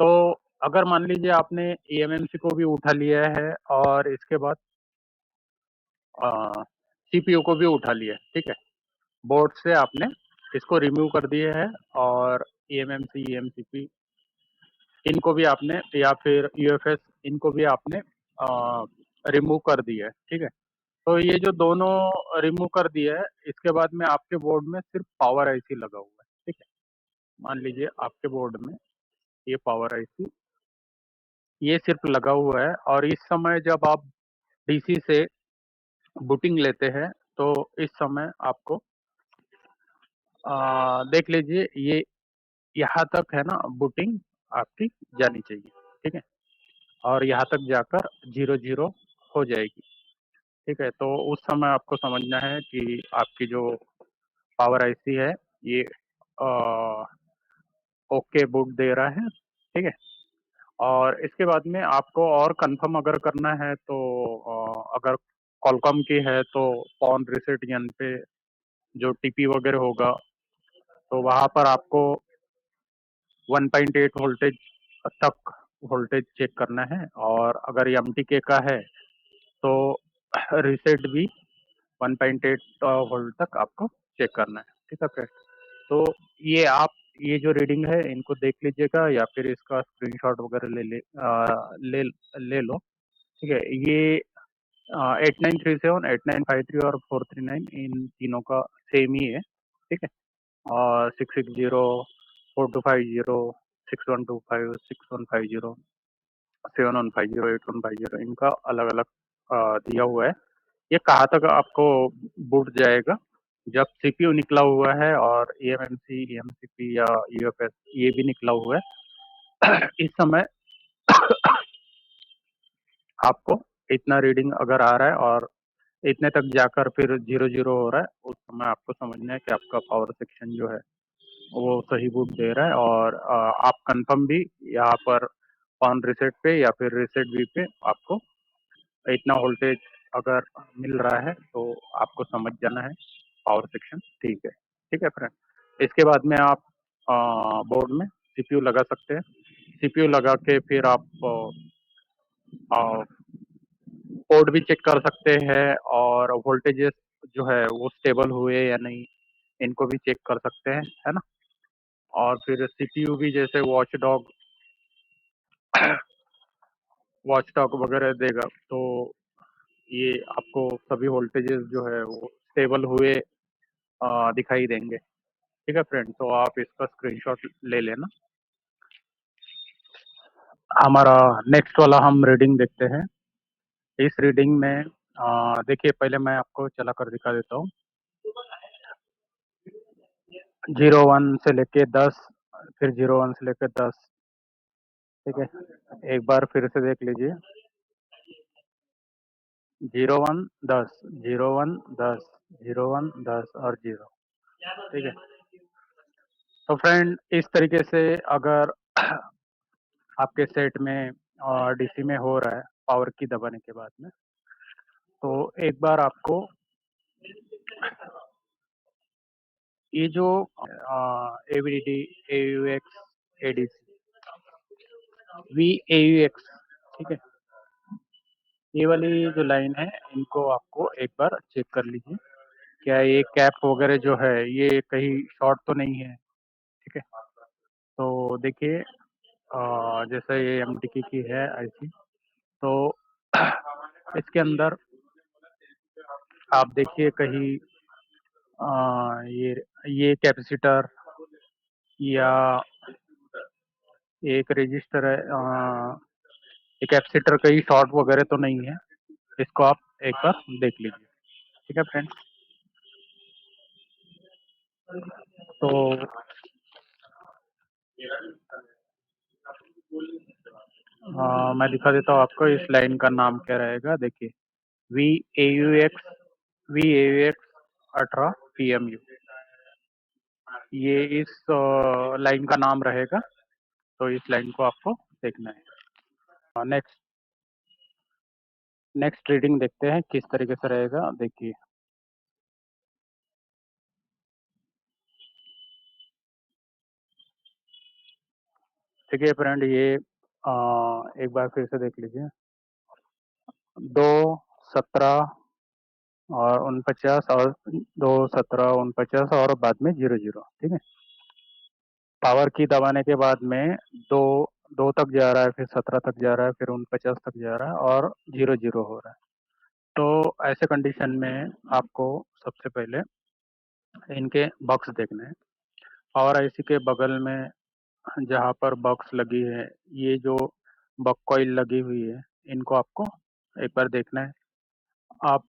तो अगर मान लीजिए आपने eMMC को भी उठा लिया है और इसके बाद सीपीयू को भी उठा लिया है, ठीक है? बोर्ड से आपने इसको रिमूव कर दिए है, और eMMC, eMCP इनको भी आपने, या फिर यूएफएस, इनको भी आपने रिमूव कर दिया है, ठीक है? तो ये जो दोनों रिमूव कर दिया है, इसके बाद में आपके बोर्ड में सिर्फ पावर आईसी लगा हुआ है, ठीक है? मान लीजिए आपके बोर्ड में ये पावर आईसी ये सिर्फ लगा हुआ है, और इस समय जब आप डीसी से बूटिंग लेते हैं, तो इस समय आपको देख लीजिए, ये यहाँ तक है ना, बूटिंग आपकी जानी चाहिए, ठीक है? और यहाँ तक जाकर 0 0 हो जाएगी, ठीक है? तो उस समय आपको समझना है कि आपकी जो पावर आईसी है, ये ओके बूट दे रहा है, ठीक है। और इसके बाद में आपको और कंफर्म अगर करना है तो अगर कॉलकॉम की है तो पॉन रीसेट यन पे जो टीपी वगैरह होगा तो वहाँ पर आपको 1.8 वोल्टेज तक वोल्टेज चेक करना है। और अगर एमटीके का है तो रीसेट भी 1.8 वोल्ट तक आपको चेक करना है, ठीक है फ्रेंड। तो ये आप ये जो रीडिंग है इनको देख लीजिएगा या फिर इसका स्क्रीनशॉट वगैरह ले ले लो, ठीक है। ये 8937, 8953 और 439 इन तीनों का सेम ही है, ठीक है। और 660, 4250, 6125, 6150, 7150, 8150 इनका अलग अलग दिया हुआ है। ये कहाँ तक आपको बूट जाएगा जब सीपीयू निकला हुआ है और ईएमएमसी, ईएमसीपी या यूएफएस ये भी निकला हुआ है। इस समय आपको इतना रीडिंग अगर आ रहा है और इतने तक जाकर फिर 00 हो रहा है, उस समय आपको समझना है कि आपका पावर सेक्शन जो है वो सही बूट दे रहा है। और आप कंफर्म भी यहाँ पर ऑन रीसेट पे या फिर रीसेट वी पे आपको इतना वोल्टेज अगर मिल रहा है तो आपको समझ जाना है पावर सेक्शन ठीक है, ठीक है फ्रेंड। इसके बाद में आप बोर्ड में सीपीयू लगा सकते हैं। सीपीयू लगा के फिर आप पोर्ट भी चेक कर सकते हैं और वोल्टेजेस जो है वो स्टेबल हुए या नहीं इनको भी चेक कर सकते हैं, है ना। और फिर सीपीयू भी जैसे वॉच डॉग वगैरह देगा तो ये आपको सभी वोल्टेजेस जो है वो स्टेबल हुए दिखाई देंगे, ठीक है फ्रेंड। तो आप इसका स्क्रीनशॉट ले लेना। हमारा नेक्स्ट वाला हम रीडिंग देखते हैं। इस रीडिंग में देखिए पहले मैं आपको चला कर दिखा देता हूँ। 01 से लेके 10, फिर 01 से लेके 10, ठीक है। एक बार फिर से देख लीजिए। 01 10, 01 10, 01 10 और 0, ठीक है। तो फ्रेंड इस तरीके से अगर आपके सेट में डीसी में हो रहा है पावर की दबाने के बाद में, तो एक बार आपको ये जो एवीडी, एयूएक्स, एडीसी, वी एयूएक्स, ठीक है, ये वाली जो लाइन है इनको आपको एक बार चेक कर लीजिए क्या ये कैप वगैरह जो है ये कहीं शॉर्ट तो नहीं है, ठीक है। तो देखिए जैसे ये एमटीके की है आईसी, तो इसके अंदर आप देखिए कहीं ये कैपेसिटर या एक रजिस्टर है, एक कैपेसिटर कहीं शॉर्ट वगैरह तो नहीं है, इसको आप एक बार देख लीजिए, ठीक है फ्रेंड्स। तो मैं दिखा देता हूँ आपको इस लाइन का नाम क्या रहेगा। देखिए V A you x, V A you x 18 PMU, ये इस लाइन का नाम रहेगा। तो इस लाइन को आपको देखना है। नेक्स्ट नेक्स्ट रीडिंग देखते हैं किस तरीके से रहेगा। देखिए ठीक है फ्रेंड, ये एक बार फिर से देख लीजिए। 2 17 और 49 और 2 17 49 और बाद में 00, ठीक है। पावर की दबाने के बाद में दो दो तक जा रहा है, फिर 17 तक जा रहा है, फिर 49 तक जा रहा है और 00 हो रहा है। तो ऐसे कंडीशन में आपको सबसे पहले इनके बॉक्स देखने हैं। पावर आईसी के बगल में जहाँ पर बॉक्स लगी है, ये जो बक कॉइल लगी हुई है, इनको आपको एक बार देखना है। आप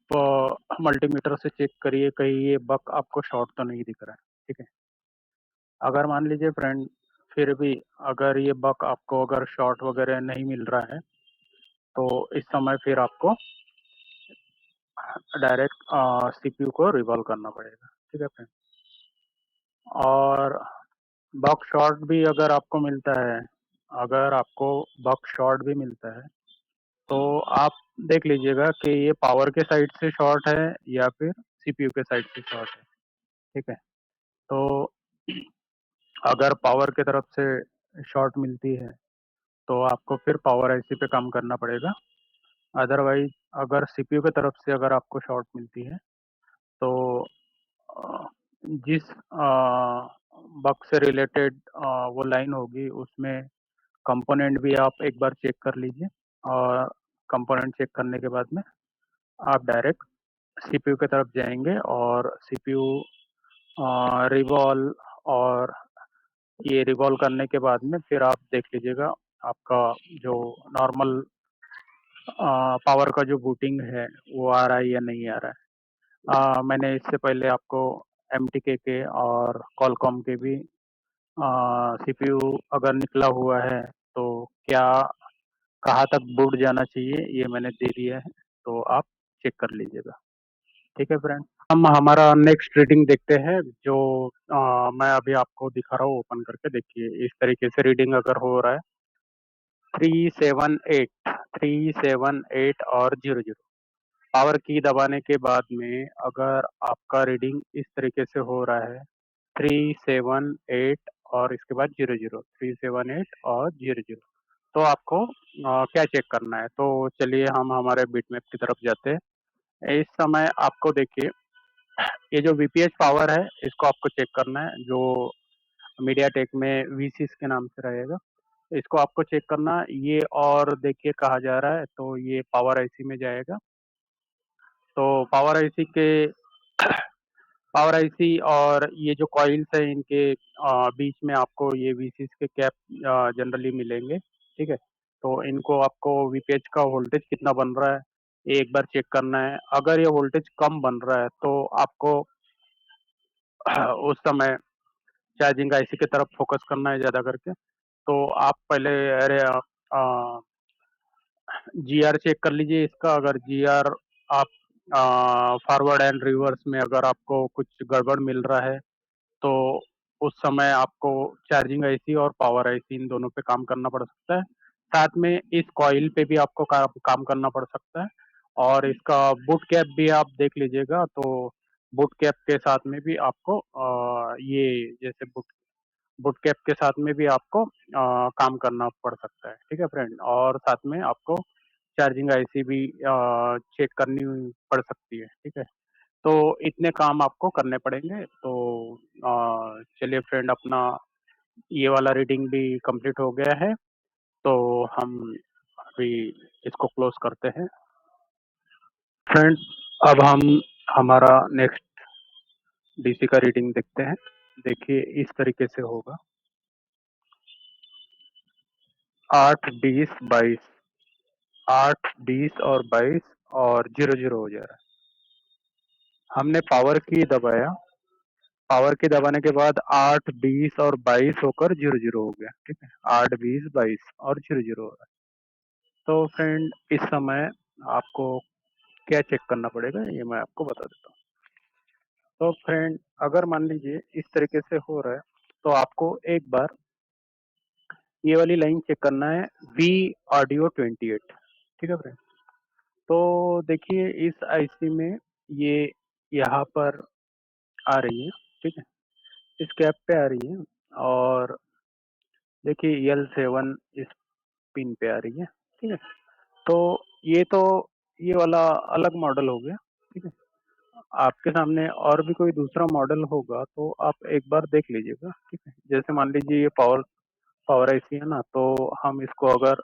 मल्टीमीटर से चेक करिए कहीं ये बक आपको शॉर्ट तो नहीं दिख रहा है, ठीक है। अगर मान लीजिए फ्रेंड फिर भी अगर ये बक आपको अगर शॉर्ट वगैरह नहीं मिल रहा है तो इस समय फिर आपको डायरेक्ट सीपीयू को रिवॉल्व करना पड़ेगा, ठीक है फ्रेंड। और बक शॉर्ट भी अगर आपको मिलता है, अगर आपको बक शॉर्ट भी मिलता है तो आप देख लीजिएगा कि ये पावर के साइड से शॉर्ट है या फिर सीपीयू के साइड से शॉर्ट है। ठीक है, तो अगर पावर की तरफ से शॉर्ट मिलती है तो आपको फिर पावर आईसी पे काम करना पड़ेगा। अदरवाइज अगर सीपीयू की तरफ से अगर आपको शॉर्ट मिलती है तो अ, जिस बग से रिलेटेड वो लाइन होगी उसमें कंपोनेंट भी आप एक बार चेक कर लीजिए, और कंपोनेंट चेक करने के बाद में आप डायरेक्ट सीपीयू की तरफ जाएंगे और सीपीयू रिवॉल्व, और ये रिवॉल्व करने के बाद में फिर आप देख लीजिएगा आपका जो नॉर्मल पावर का जो बूटिंग है वो आ रहा है या नहीं आ रहा है। मैंने इससे पहले आपको एमटीके के और कॉलकॉम के भी सीपीयू अगर निकला हुआ है तो क्या कहाँ तक बूट जाना चाहिए ये मैंने दे दिया है, तो आप चेक कर लीजिएगा। ठीक है फ्रेंड, हम हमारा नेक्स्ट रीडिंग देखते हैं जो मैं अभी आपको दिखा रहा हूँ। ओपन करके देखिए, इस तरीके से रीडिंग अगर हो रहा है 378, 378 और 00, पावर की दबाने के बाद में अगर आपका रीडिंग इस तरीके से हो रहा है 378 और इसके बाद 00, 378 और 00, तो आपको क्या चेक करना है। तो चलिए हम हमारे बिटमैप की तरफ जाते हैं। इस समय आपको देखिए ये जो वीपीएच पावर है इसको आपको चेक करना है, जो मीडिया टेक में वीसीस के नाम से रहेगा। इसको आपको चेक करना ये, और देखिए कहा जा रहा है तो ये पावर आईसी में जाएगा। तो पावर आईसी और ये जो कॉइल्स है इनके बीच में आपको ये वीसीस के कैप जनरली मिलेंगे। ठीक है, तो इनको आपको वीपीएच का वोल्टेज कितना बन रहा है ये एक बार चेक करना है। अगर ये वोल्टेज कम बन रहा है तो आपको उस समय चार्जिंग आईसी की तरफ फोकस करना है ज़्यादा करके। तो आप पहले अरे जीआर चेक कर लीजिए इसका। अगर जीआर आप फॉरवर्ड एंड रिवर्स में अगर आपको कुछ गड़बड़ मिल रहा है तो उस समय आपको चार्जिंग आईसी और पावर आईसी इन दोनों पे काम करना पड़ सकता है। साथ में इस कॉइल पे भी आपको काम करना पड़ सकता है। और इसका बूट कैप भी आप देख लीजिएगा, तो बूट कैप के साथ में भी आपको ये जैसे बूट कैप के साथ में भी आपको काम करना पड़ सकता है। ठीक है फ्रेंड, और साथ में आपको चार्जिंग आईसी भी चेक करनी पड़ सकती है। ठीक है, तो इतने काम आपको करने पड़ेंगे। तो चलिए फ्रेंड, अपना ये वाला रीडिंग भी कंप्लीट हो गया है, तो हम अभी इसको क्लोज करते हैं। फ्रेंड, अब हम हमारा नेक्स्ट डीसी का रीडिंग देखते हैं। देखिए इस तरीके से होगा 8, 20, 22, 8, 20 और 22 और 00 हो जा रहा है। हमने पावर की दबाया, पावर की दबाने के बाद 8, 20 और 22 होकर 00 हो गया। ठीक है, 8, 20, 22 और 00 हो रहा है। तो फ्रेंड इस समय आपको क्या चेक करना पड़ेगा ये मैं आपको बता देता हूँ। तो फ्रेंड अगर मान लीजिए इस तरीके से हो रहा है तो आपको एक बार ये वाली लाइन चेक करना है, वी ऑडियो 28। ठीक है फ्रेंड, तो देखिए इस आईसी में ये यहाँ पर आ रही है। ठीक है, इस कैप पे आ रही है, और देखिए L7 इस पिन पे आ रही है। ठीक है, तो ये वाला अलग मॉडल हो गया। ठीक है, आपके सामने और भी कोई दूसरा मॉडल होगा तो आप एक बार देख लीजिएगा। ठीक है, जैसे मान लीजिए ये पावर पावर आईसी है ना, तो हम इसको अगर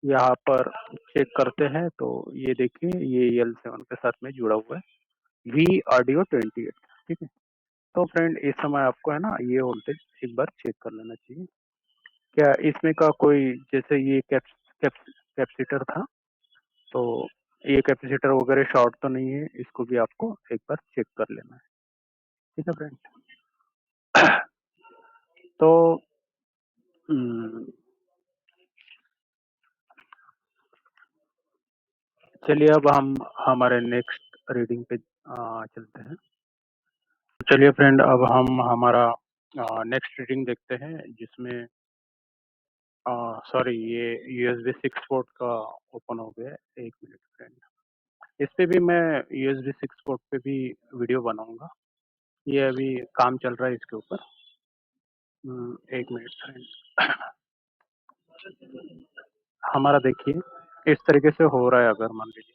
यहाँ पर चेक करते हैं तो ये देखिए ये L7 के साथ में जुड़ा हुआ है, वी ऑडियो 28। ठीक है, तो फ्रेंड इस समय आपको है ना ये वोल्टेज एक बार चेक कर लेना चाहिए। क्या इसमें का कोई, जैसे ये कैपेसिटर था, तो ये कैपेसिटर वगैरह शॉर्ट तो नहीं है, इसको भी आपको एक बार चेक कर लेना है। ठीक है फ्रेंड, तो चलिए अब हम हमारे नेक्स्ट रीडिंग पे चलते हैं। चलिए फ्रेंड, अब हम हमारा नेक्स्ट रीडिंग देखते हैं जिसमें सॉरी ये यूएसबी 6 पोर्ट का ओपन हो गया है। एक मिनट फ्रेंड, इस पे भी मैं यूएसबी 6 पोर्ट पे भी वीडियो बनाऊंगा। ये अभी काम चल रहा है इसके ऊपर। एक मिनट फ्रेंड, हमारा देखिए इस तरीके से हो रहा है। अगर मान लीजिए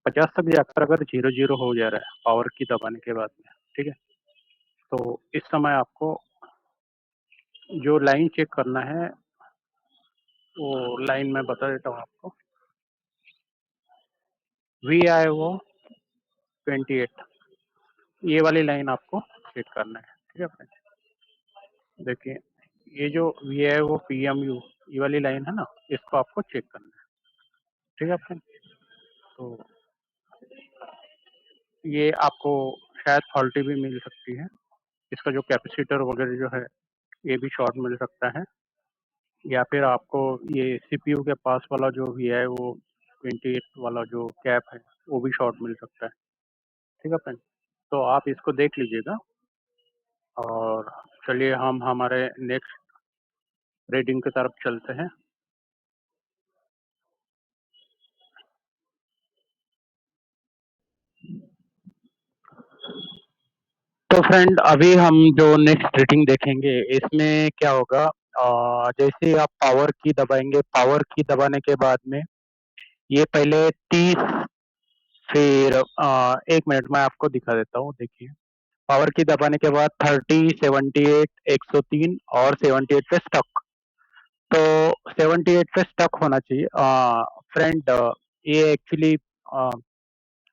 50 तक जाकर अगर 0 0 हो जा रहा है पावर की दबाने के बाद में, ठीक है, तो इस समय आपको जो लाइन चेक करना है वो लाइन मैं बता देता हूँ आपको। वी आई ओ 28, ये वाली लाइन आपको चेक करना है, ठीक है फ्रेंड। देखिए ये जो V I O P M U ये वाली लाइन है ना, इसको आपको चेक करना है, ठीक है फ्रेंड। तो ये आपको शायद फॉल्टी भी मिल सकती है। इसका जो कैपेसिटर वगैरह जो है ये भी शॉर्ट मिल सकता है, या फिर आपको ये सीपीयू के पास वाला जो भी है वो 28 वाला जो कैप है वो भी शॉर्ट मिल सकता है, ठीक है फ्रेंड। तो आप इसको देख लीजिएगा और चलिए हम हमारे नेक्स्ट रीडिंग की तरफ चलते हैं। तो फ्रेंड अभी हम जो नेक्स्ट रीडिंग देखेंगे इसमें क्या होगा, जैसे आप पावर की दबाएंगे, पावर की दबाने के बाद में ये पहले 30, फिर 1 मिनट मैं आपको दिखा देता हूँ। देखिए पावर की दबाने के बाद 30, 78, 103 और 78 पे स्टक। तो 78 पे स्टक होना चाहिए फ्रेंड। ये एक्चुअली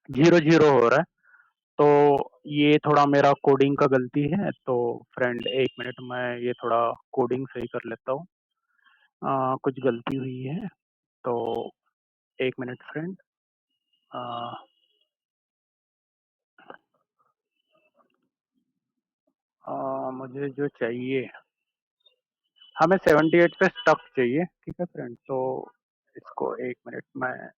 0 0 हो रहा है, तो ये थोड़ा मेरा कोडिंग का गलती है। तो फ्रेंड 1 मिनट मैं ये थोड़ा कोडिंग सही कर लेता हूँ। कुछ गलती हुई है, तो 1 मिनट फ्रेंड। मुझे जो चाहिए, हमें 78 पे स्टक चाहिए, ठीक है फ्रेंड। तो इसको 1 मिनट मैं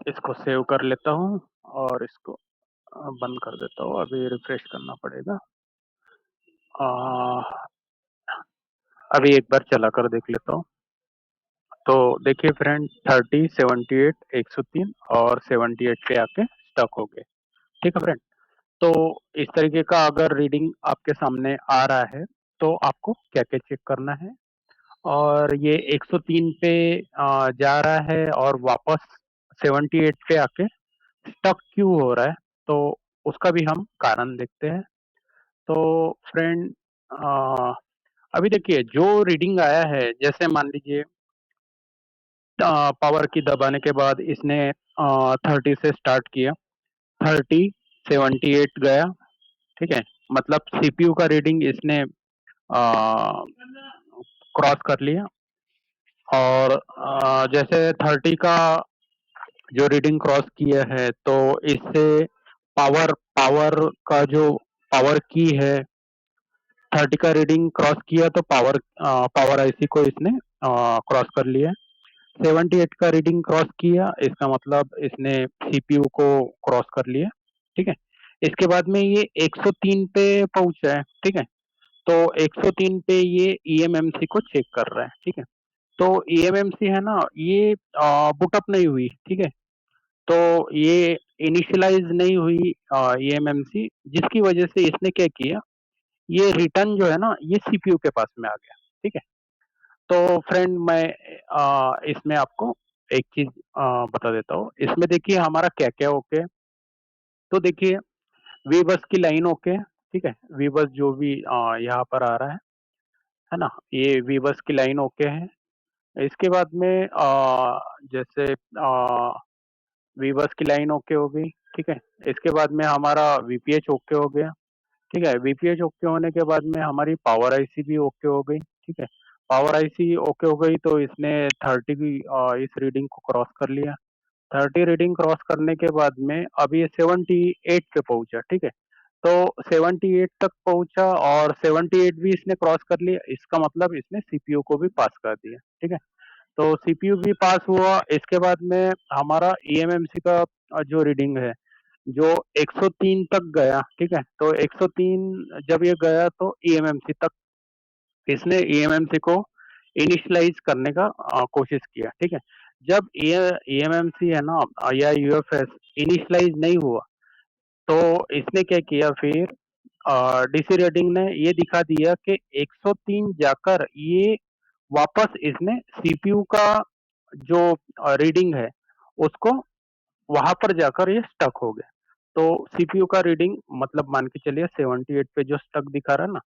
इसको सेव कर लेता हूँ और इसको बंद कर देता हूँ। अभी रिफ्रेश करना पड़ेगा। अभी एक बार चला कर देख लेता हूँ। तो देखिए फ्रेंड 30, 78, 103 और 78 पे आके स्टक हो गए, ठीक है फ्रेंड। तो इस तरीके का अगर रीडिंग आपके सामने आ रहा है तो आपको क्या क्या चेक करना है। और ये 103 पे जा रहा है और वापस 78 पे आके स्टक क्यों हो रहा है, तो उसका भी हम कारण देखते हैं। तो फ्रेंड अभी देखिए जो रीडिंग आया है, जैसे मान लीजिए पावर की दबाने के बाद इसने 30 से स्टार्ट किया, 30, 78 गया, ठीक है। मतलब सीपीयू का रीडिंग इसने क्रॉस कर लिया। और जैसे 30 का जो रीडिंग क्रॉस किया है, तो इससे पावर पावर का जो पावर की है, 30 का रीडिंग क्रॉस किया तो पावर पावर आईसी को इसने क्रॉस कर लिया। 78 का रीडिंग क्रॉस किया, इसका मतलब इसने सीपीयू को क्रॉस कर लिया, ठीक है। इसके बाद में ये 103 पे पहुंचा है, ठीक है। तो 103 पे ये ईएमएमसी को चेक कर रहा है, ठीक है। तो ईएमएमसी है ना, ये बुटअप नहीं हुई, ठीक है। तो ये इनिशियलाइज नहीं हुई ईएमएमसी, जिसकी वजह से इसने क्या किया, ये रिटर्न जो है ना ये सीपीयू के पास में आ गया, ठीक है। तो फ्रेंड मैं इसमें आपको एक चीज बता देता हूँ। इसमें देखिए हमारा क्या क्या ओके। तो देखिए वी बस की लाइन ओके, ठीक है। वी बस जो भी यहाँ पर आ रहा है ना, ये वी बस की लाइन ओके है। इसके बाद में जैसे वी बस की लाइन ओके हो गई, ठीक है। इसके बाद में हमारा वीपीएच ओके हो गया, ठीक है। वीपीएच ओके होने के बाद में हमारी पावर आईसी भी ओके हो गई, ठीक है। पावर आईसी ओके हो गई तो इसने 30 की इस रीडिंग को क्रॉस कर लिया। 30 रीडिंग क्रॉस करने के बाद में अब ये 78 पे पहुंचा, ठीक है। तो 78 तक पहुंचा और 78 भी इसने क्रॉस कर लिया, इसका मतलब इसने सीपीयू को भी पास कर दिया, ठीक है। तो सीपीयू भी पास हुआ। इसके बाद में हमारा ईएमएमसी का जो रीडिंग है, जो 103 तक गया, ठीक है। तो 103 जब ये गया तो ईएमएमसी तक इसने ईएमएमसी को इनिशियलाइज करने का कोशिश किया, ठीक है। जब ये ईएमएमसी है ना या यूएफएस इनिशियलाइज नहीं हुआ, तो इसने क्या किया फिर, डीसी रेटिंग ने ये दिखा दिया कि 103 जाकर ये वापस इसने सीपीयू का जो रीडिंग है उसको वहां पर जाकर ये स्टक हो गया। तो सीपीयू का रीडिंग मतलब मान के चलिए 78 पे जो स्टक दिखा रहा है ना,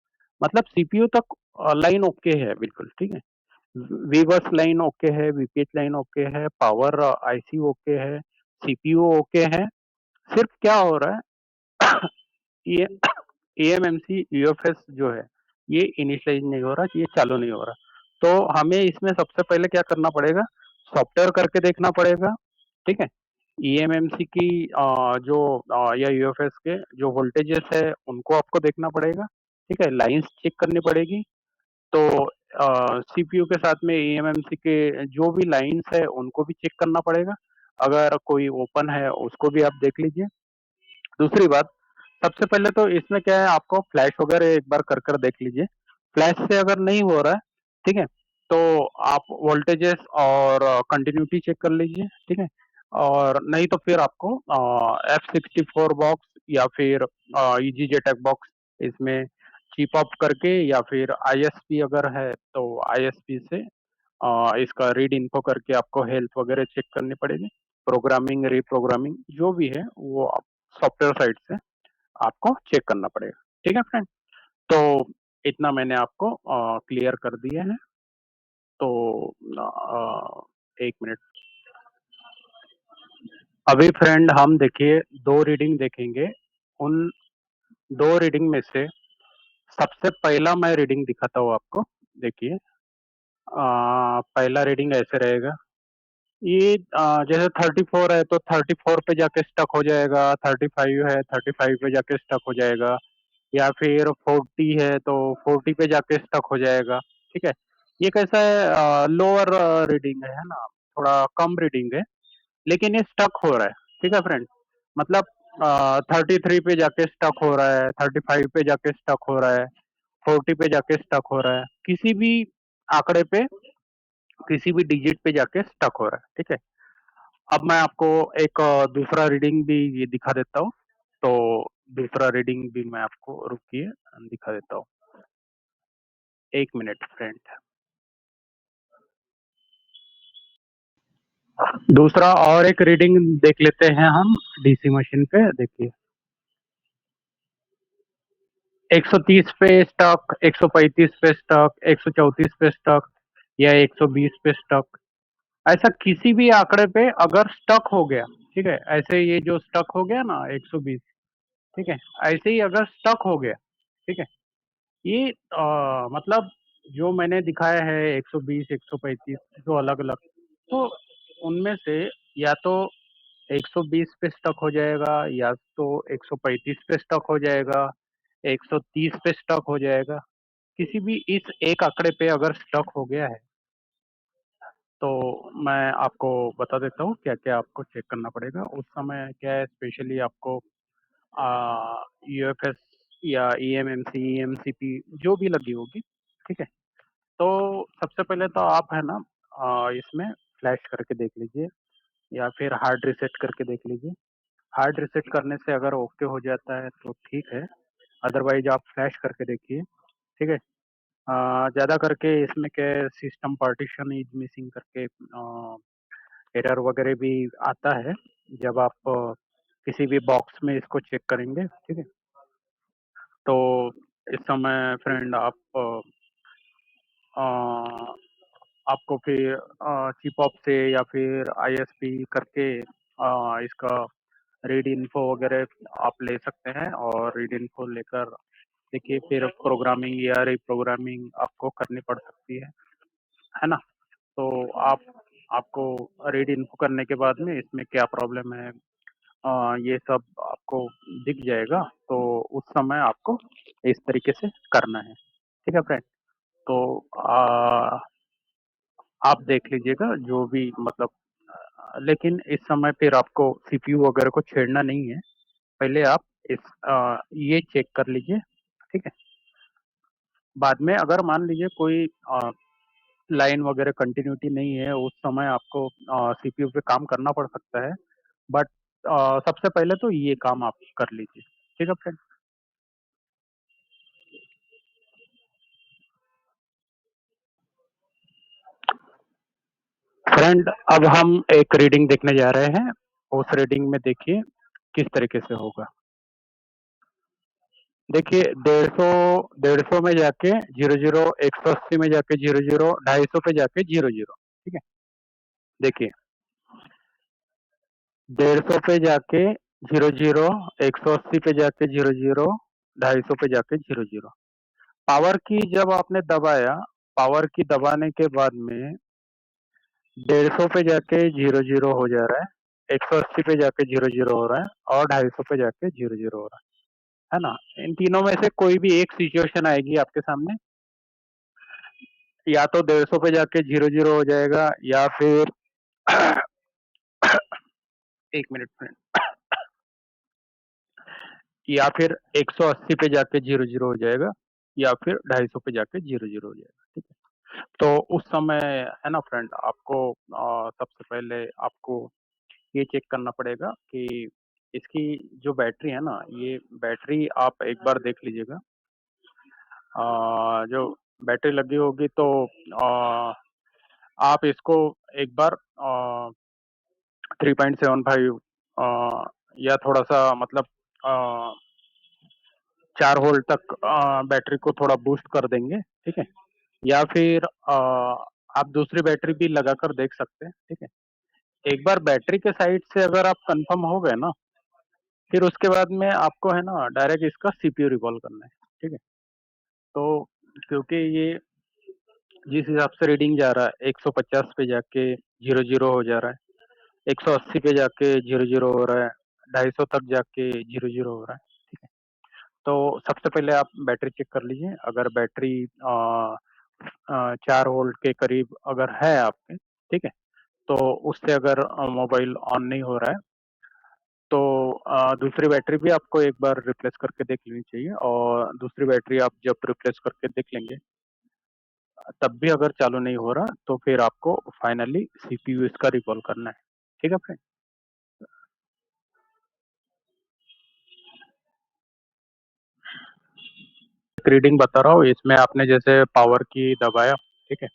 मतलब सीपीयू तक लाइन ओके है बिल्कुल, ठीक है। वीबस लाइन ओके है, वीपीएच लाइन ओके है, पावर आईसी ओके है, सीपीयू ओके है। सिर्फ क्या हो रहा है, ये एएमएमसी यूएफएस जो है ये इनिशियलाइज नहीं हो रहा, ये चालू नहीं हो रहा। तो हमें इसमें सबसे पहले क्या करना पड़ेगा, सॉफ्टवेयर करके देखना पड़ेगा, ठीक है। ईएमएमसी की जो या यूएफएस के जो वोल्टेजेस है उनको आपको देखना पड़ेगा, ठीक है। लाइंस चेक करनी पड़ेगी। तो सीपीयू के साथ में ईएमएमसी के जो भी लाइंस है उनको भी चेक करना पड़ेगा। अगर कोई ओपन है उसको भी आप देख लीजिए। दूसरी बात, सबसे पहले तो इसमें क्या है, आपको फ्लैश वगैरह एक बार कर कर देख लीजिए। फ्लैश से अगर नहीं हो रहा है, ठीक है, तो आप वोल्टेजेस और कंटिन्यूटी चेक कर लीजिए, ठीक है। और नहीं तो फिर आपको F64 बॉक्स या फिर ईजी जेटक बॉक्स इसमें चीप अप करके, या फिर आईएसपी अगर है तो आईएसपी से इसका रीड इन्फो करके आपको हेल्थ वगैरह चेक करनी पड़ेगी। प्रोग्रामिंग रीप्रोग्रामिंग जो भी है वो आप सॉफ्टवेयर साइड से आपको चेक करना पड़ेगा, ठीक है फ्रेंड। तो इतना मैंने आपको क्लियर कर दिया है। तो एक मिनट, अभी फ्रेंड हम देखिए दो रीडिंग देखेंगे। उन दो रीडिंग में से सबसे पहला मैं रीडिंग दिखाता हूँ आपको। देखिए पहला रीडिंग ऐसे रहेगा। ये जैसे 34 है तो 34 पे जाके स्टक हो जाएगा, 35 है 35 पे जाके स्टक हो जाएगा, या फिर 40 है तो 40 पे जाके स्टक हो जाएगा, ठीक है। ये कैसा है, लोअर रीडिंग है ना, थोड़ा कम रीडिंग है, लेकिन ये स्टक हो रहा है, ठीक है फ्रेंड। मतलब 33 पे जाके स्टक हो रहा है, 35 पे जाके स्टक हो रहा है, 40 पे जाके स्टक हो रहा है, किसी भी आंकड़े पे, किसी भी डिजिट पे जाके स्टक हो रहा है, ठीक है। अब मैं आपको एक दूसरा रीडिंग भी ये दिखा देता हूँ। तो दूसरा रीडिंग भी मैं आपको रुकिए दिखा देता हूँ, एक मिनट फ्रेंड। दूसरा और एक रीडिंग देख लेते हैं हम डीसी मशीन पे। देखिए 130 पे स्टक, 135 पे स्टक, 134 पे स्टक, या 120 पे स्टक, ऐसा किसी भी आंकड़े पे अगर स्टक हो गया, ठीक है। ऐसे ये जो स्टक हो गया ना 120, ठीक है, ऐसे ही अगर स्टक हो गया, ठीक है, ये मतलब जो मैंने दिखाया है 120 135 जो अलग अलग, तो उनमें से या तो 120 पे स्टक हो जाएगा, या तो 135 पे स्टक हो जाएगा, 130 पे स्टक हो जाएगा। किसी भी इस एक आंकड़े पे अगर स्टक हो गया है, तो मैं आपको बता देता हूँ क्या क्या आपको चेक करना पड़ेगा। उस समय क्या है, स्पेशली आपको यूएफएस या ईएमएमसी ईएमसीपी जो भी लगी होगी, ठीक है। तो सबसे पहले तो आप है ना इसमें फ्लैश करके देख लीजिए, या फिर हार्ड रीसेट करके देख लीजिए। हार्ड रीसेट करने से अगर ओके हो जाता है तो ठीक है, अदरवाइज आप फ्लैश करके देखिए, ठीक है। ज़्यादा करके इसमें क्या है, सिस्टम पार्टीशन इज मिसिंग करके एरर वगैरह भी आता है जब आप किसी भी बॉक्स में इसको चेक करेंगे, ठीक है। तो इस समय फ्रेंड आप आपको फिर चिप ऑफ से या फिर आईएसपी करके इसका रीड इन्फो वगैरह आप ले सकते हैं, और रीड इन्फो लेकर देखिए फिर प्रोग्रामिंग या रिप्रोग्रामिंग आपको करनी पड़ सकती है ना। तो आप आपको रीड इन्फो करने के बाद में इसमें क्या प्रॉब्लम है ये सब आपको दिख जाएगा। तो उस समय आपको इस तरीके से करना है, ठीक है फ्रेंड। तो आप देख लीजिएगा जो भी मतलब लेकिन इस समय फिर आपको सीपीयू वगैरह को छेड़ना नहीं है। पहले आप इस ये चेक कर लीजिए, ठीक है? बाद में अगर मान लीजिए कोई लाइन वगैरह कंटिन्यूटी नहीं है, उस समय आपको सीपीयू पे काम करना पड़ सकता है। बट सबसे पहले तो ये काम आप कर लीजिए, ठीक है फ्रेंड? फ्रेंड अब हम एक रीडिंग देखने जा रहे हैं। उस रीडिंग में देखिए किस तरीके से होगा। देखिए 150 में जाके 00, 180 में जाके 00, 250 पे जाके 00, ठीक है? देखिए 150 पे जाके 00, 180 पे जाके 00, 250 पे जाके 00। पावर की जब आपने दबाया, पावर की दबाने के बाद में 150 पे जाके 00 हो जा रहा है, 180 पे जाके 00 हो रहा है और 250 पे जाके 00 हो रहा है ना? इन तीनों में से कोई भी एक सिचुएशन आएगी आपके सामने, या तो 150 पे जाके 00 हो जाएगा या फिर 1 मिनट फ्रेंड, या फिर 180 पे जाके 00 हो जाएगा या फिर 250 पे जाके 00 हो जाएगा, ठीक है? तो उस समय है ना फ्रेंड, आपको सबसे पहले आपको ये चेक करना पड़ेगा कि इसकी जो बैटरी है ना, ये बैटरी आप एक बार देख लीजिएगा। जो बैटरी लगी होगी तो आप इसको एक बार 3.75 या थोड़ा-सा मतलब अ, 4 वोल्ट तक बैटरी को थोड़ा बूस्ट कर देंगे, ठीक है? या फिर आप दूसरी बैटरी भी लगाकर देख सकते हैं, ठीक है? एक बार बैटरी के साइड से अगर आप कंफर्म हो गए ना, फिर उसके बाद में आपको है ना डायरेक्ट इसका सीपीयू रिकॉल करना है, ठीक है? तो क्योंकि ये जिस हिसाब से रीडिंग जा रहा है 150 पे जाके 00 हो जा रहा है, 180 पे जाके 00 हो रहा है, 250 तक जाके 00 हो रहा है, ठीक है? तो सबसे पहले आप बैटरी चेक कर लीजिए। अगर बैटरी 4 वोल्ट के करीब अगर है आपके, ठीक है? तो उससे अगर मोबाइल ऑन नहीं हो रहा है, तो दूसरी बैटरी भी आपको एक बार रिप्लेस करके देख लेनी चाहिए, और दूसरी बैटरी आप जब रिप्लेस करके देख लेंगे, तब भी अगर चालू नहीं हो रहा, तो फिर आपको फाइनली सीपीयू इसका रिकॉल करना है। ठीक है फ्रेंड? रीडिंग बता रहा हूँ, इसमें आपने जैसे पावर की दबाया, ठीक है?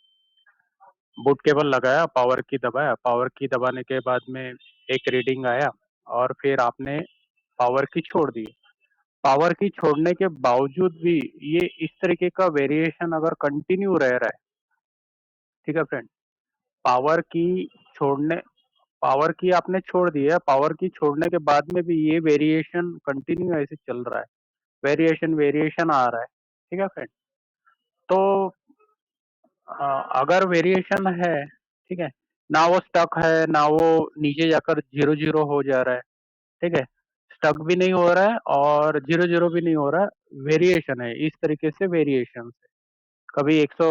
बूट केबल लगाया, पावर की दबाया, पावर की दबाने के बाद में एक रीडिंग आया और फिर आपने पावर की छोड़ दी। पावर की छोड़ने के बावजूद भी ये इस तरीके का वेरिएशन अगर कंटिन्यू रह रहा है, ठीक है फ्रेंड? पावर की छोड़ने पावर की आपने छोड़ दी है, पावर की छोड़ने के बाद में भी ये वेरिएशन कंटिन्यू ऐसे चल रहा है। वेरिएशन वेरिएशन आ रहा है, ठीक है फ्रेंड? तो अगर वेरिएशन है, ठीक है? ना वो स्टक है, ना वो नीचे जाकर 0-0 हो जा रहा है, ठीक है? स्टक भी नहीं हो रहा है और 0-0 भी नहीं हो रहा है, वेरिएशन है, इस तरीके से वेरिएशन है। कभी 100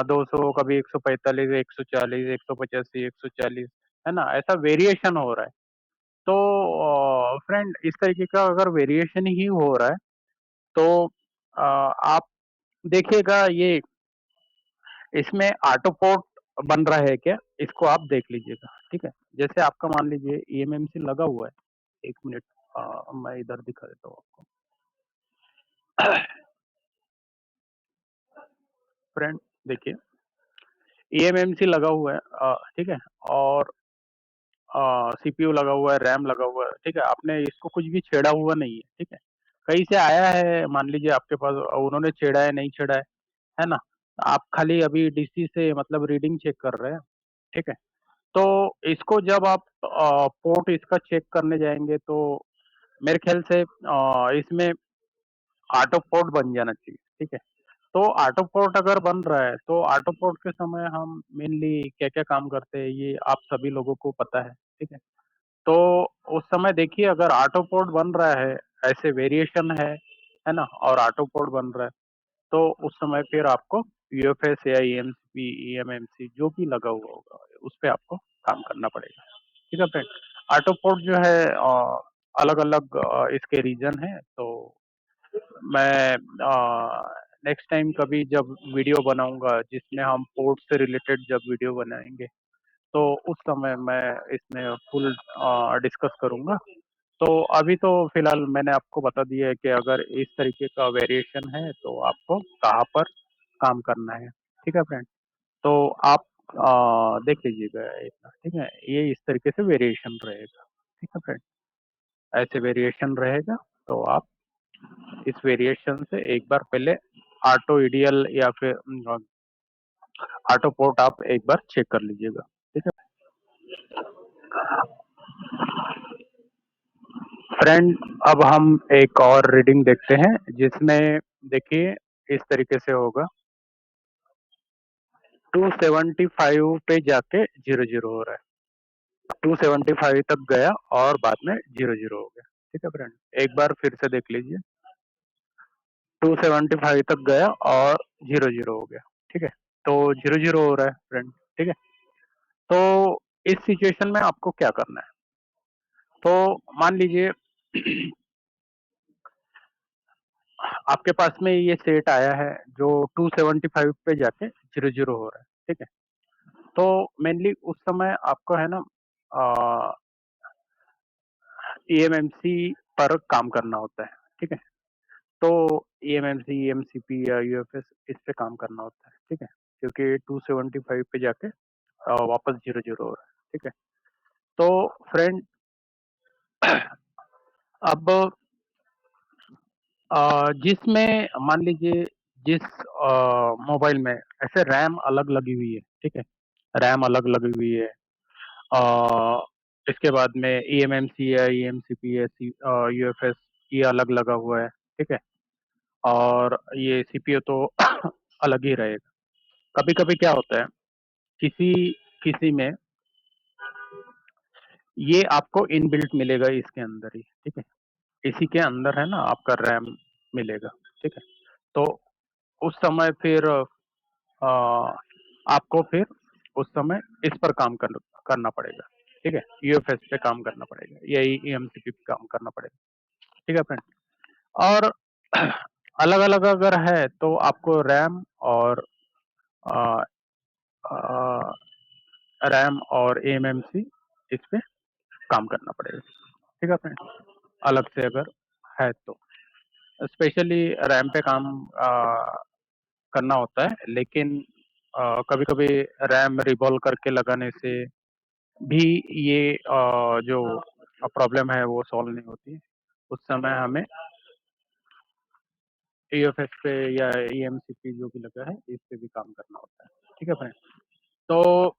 200, कभी 145, 140, 185, 140, है ना? ऐसा वेरिएशन हो रहा है। तो फ्रेंड इस तरीके का अगर वेरिएशन ही हो रहा है, तो आप देखिएगा ये इसमें ऑटो पोर्ट बन रहा है क्या? इसको आप देख लीजिएगा, ठीक है? जैसे आपका मान लीजिए ईएमएमसी लगा हुआ है, 1 मिनट मैं इधर दिखा देता हूँ आपको। फ्रेंड देखिए, ईएमएमसी लगा हुआ है, ठीक है? और सीपीयू लगा हुआ है, रैम लगा हुआ है, ठीक है? आपने इसको कुछ भी छेड़ा हुआ नहीं है, ठीक है? कहीं से आया है, मान लीजिए आपके पास, उन्होंने छेड़ा है, नहीं छेड़ा है ना? आप खाली अभी डीसी से मतलब रीडिंग चेक कर रहे हैं, ठीक है? तो इसको जब आप पोर्ट इसका चेक करने जाएँगे तो मेरे ख़्याल से इसमें ऑटो पोर्ट बन जाना चाहिए, ठीक है? तो ऑटो पोर्ट अगर बन रहा है, तो ऑटो पोर्ट के समय हम मेनली क्या-क्या काम करते हैं, ये आप सभी लोगों को पता है, ठीक है? तो उस समय देखिए अगर ऑटो पोर्ट बन रहा है, ऐसे वेरिएशन है ना? और ऑटो पोर्ट बन रहा है, तो उस समय फिर आपको यूएफएस या ईएमसी ईएमएमसी जो भी लगा हुआ होगा उस पे आपको काम करना पड़ेगा। ठीक है फ्रेंड। ऑटो पोर्ट जो है अलग अलग इसके रीजन है। तो मैं नेक्स्ट टाइम कभी जब वीडियो बनाऊंगा जिसमें हम पोर्ट से रिलेटेड जब वीडियो बनाएंगे तो उस समय मैं इसमें फुल डिस्कस करूंगा। तो अभी तो फिलहाल मैंने आपको बता दिया है कि अगर इस तरीके का वेरिएशन है तो आपको कहाँ पर काम करना है। ठीक है फ्रेंड। तो आप देख लीजिएगा इतना। ठीक है, ये इस तरीके से वेरिएशन रहेगा। ठीक है फ्रेंड, ऐसे वेरिएशन रहेगा। तो आप इस वेरिएशन से एक बार पहले ऑटो ईडीएल या फिर ऑटो पोर्ट आप एक बार चेक कर लीजिएगा। ठीक है फ्रेंड, अब हम एक और रीडिंग देखते हैं जिसमें देखिए इस तरीके से होगा 275 पे जाके 00 हो रहा है। 275 तक गया और बाद में 00 हो गया। ठीक है फ्रेंड, एक बार फिर से देख लीजिए। 275 तक गया और 00 हो गया। ठीक है, तो 00 हो रहा है फ्रेंड। ठीक है, तो इस सिचुएशन में आपको क्या करना है? तो मान लीजिए आपके पास में ये सेट आया है जो 275 पे जाके 00 हो रहा है। ठीक है, तो मेनली उस समय आपको है ना ईएमएमसी पर काम करना होता है। ठीक है, तो ईएमएमसी ईएमसीपी या यूएफएस इस पे काम करना होता है। ठीक है, क्योंकि 275 पे जाके वापस 00 हो रहा है। ठीक है, तो फ्रेंड अब जिसमें मान लीजिए जिस मोबाइल में ऐसे रैम अलग लगी हुई है। ठीक है, रैम अलग लगी हुई है। इसके बाद में ईएमएमसी है, ईएमसीपी है, यूएफएस ये अलग लगा हुआ है। ठीक है, और ये सीपीयू तो अलग ही रहेगा। कभी कभी क्या होता है किसी किसी में ये आपको इनबिल्ट मिलेगा इसके अंदर ही। ठीक है, इसी के अंदर है ना आपका रैम मिलेगा। ठीक है, तो उस समय फिर आपको फिर उस समय इस पर काम करना पड़ेगा। ठीक है, यूएफएस पे काम करना पड़ेगा, यही ईएमसीपी पे काम करना पड़ेगा। ठीक है फ्रेंड, और अलग अलग अगर है तो आपको अ, अ, रैम और एएमएमसी इस पे काम करना पड़ेगा। ठीक है फ्रेंड, अलग से अगर है तो स्पेशली रैम पे काम करना होता है। लेकिन कभी कभी रैम रिवॉल्व करके लगाने से भी ये जो प्रॉब्लम है वो सॉल्व नहीं होती। उस समय हमें ईएफएस पे या ईएमसीपी जो भी लगा है इस पे भी काम करना होता है। ठीक है फ्रेंड, तो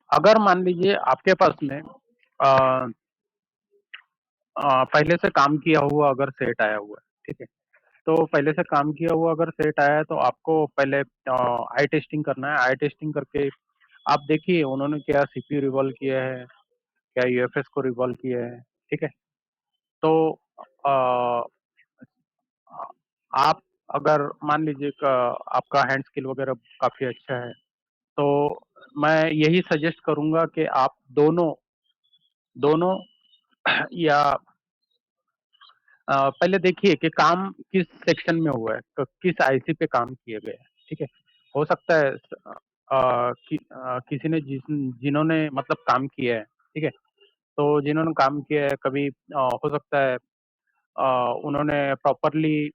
अगर मान लीजिए आपके पास में पहले से काम किया हुआ अगर सेट आया हुआ है। ठीक है, तो पहले से काम किया हुआ अगर सेट आया है तो आपको पहले आई टेस्टिंग करना है। आई टेस्टिंग करके आप देखिए उन्होंने क्या सीपीयू रिवॉल्व किया है, क्या यूएफएस को रिवॉल्व किया है। ठीक है, तो अ, आप अगर मान लीजिए आपका हैंड स्किल वगैरह काफ़ी अच्छा है तो मैं यही सजेस्ट करूंगा कि आप दोनों दोनों या पहले देखिए कि काम किस सेक्शन में हुआ है, किस आईसी पे काम किया गया है। ठीक है, हो सकता है किसी ने जिन्होंने मतलब काम किया है। ठीक है, तो जिन्होंने काम किया है कभी हो सकता है उन्होंने प्रॉपरली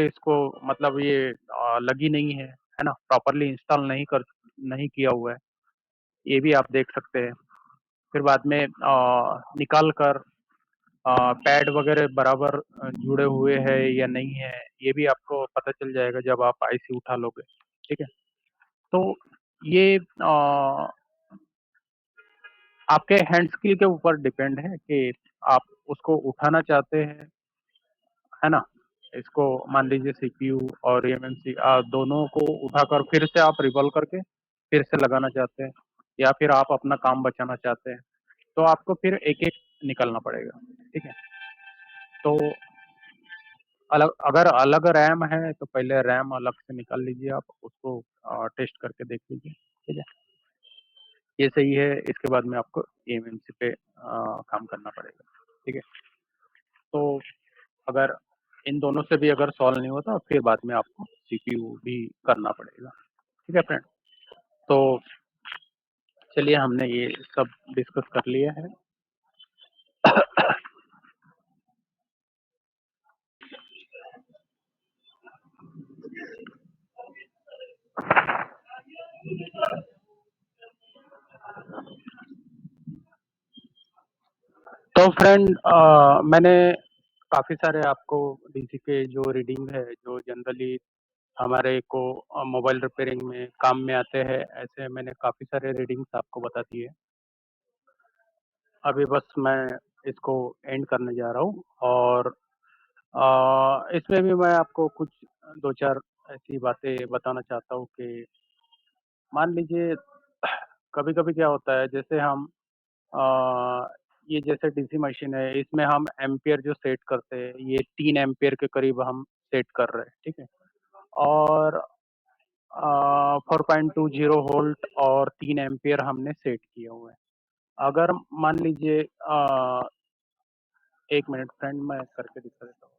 इसको मतलब ये लगी नहीं है ना, प्रॉपरली इंस्टॉल नहीं किया हुआ है। ये भी आप देख सकते हैं। फिर बाद में निकाल कर पैड वगैरह बराबर जुड़े हुए हैं या नहीं है, ये भी आपको पता चल जाएगा जब आप आईसी उठा लोगे। ठीक है, तो ये आपके हैंड स्किल के ऊपर डिपेंड है कि आप उसको उठाना चाहते हैं, है ना। इसको मान लीजिए सीपीयू और एमएमसी दोनों को उठाकर फिर से आप रिवॉल्व करके फिर से लगाना चाहते हैं, या फिर आप अपना काम बचाना चाहते हैं, तो आपको फिर एक एक निकलना पड़ेगा। ठीक है, तो अलग अगर अलग रैम है तो पहले रैम अलग से निकाल लीजिए, आप उसको टेस्ट करके देख लीजिए, ठीक है। ये सही है, इसके बाद में आपको एएमएमसी पे काम करना पड़ेगा, ठीक है। तो अगर इन दोनों से भी अगर सॉल्व नहीं होता फिर बाद में आपको सीपीयू भी करना पड़ेगा, ठीक है फ्रेंड। तो चलिए हमने ये सब डिस्कस कर लिया है। तो फ्रेंड मैंने काफ़ी सारे आपको डीसी के जो रीडिंग है, जो जनरली हमारे को मोबाइल रिपेयरिंग में काम में आते हैं, ऐसे मैंने काफ़ी सारे रीडिंग्स आपको बता दिए। अभी बस मैं इसको एंड करने जा रहा हूँ, और इसमें भी मैं आपको कुछ दो चार ऐसी बातें बताना चाहता हूँ कि मान लीजिए कभी कभी क्या होता है, जैसे हम अ, ये जैसे डीसी मशीन है, इसमें हम एम्पियर जो सेट करते हैं, ये 3 एम्पियर के करीब हम सेट कर रहे हैं, ठीक है। और 4.20 वोल्ट और 3 एम्पियर हमने सेट किए हुए हैं। अगर मान लीजिए 1 मिनट फ्रेंड, मैं करके दिखा देता हूँ।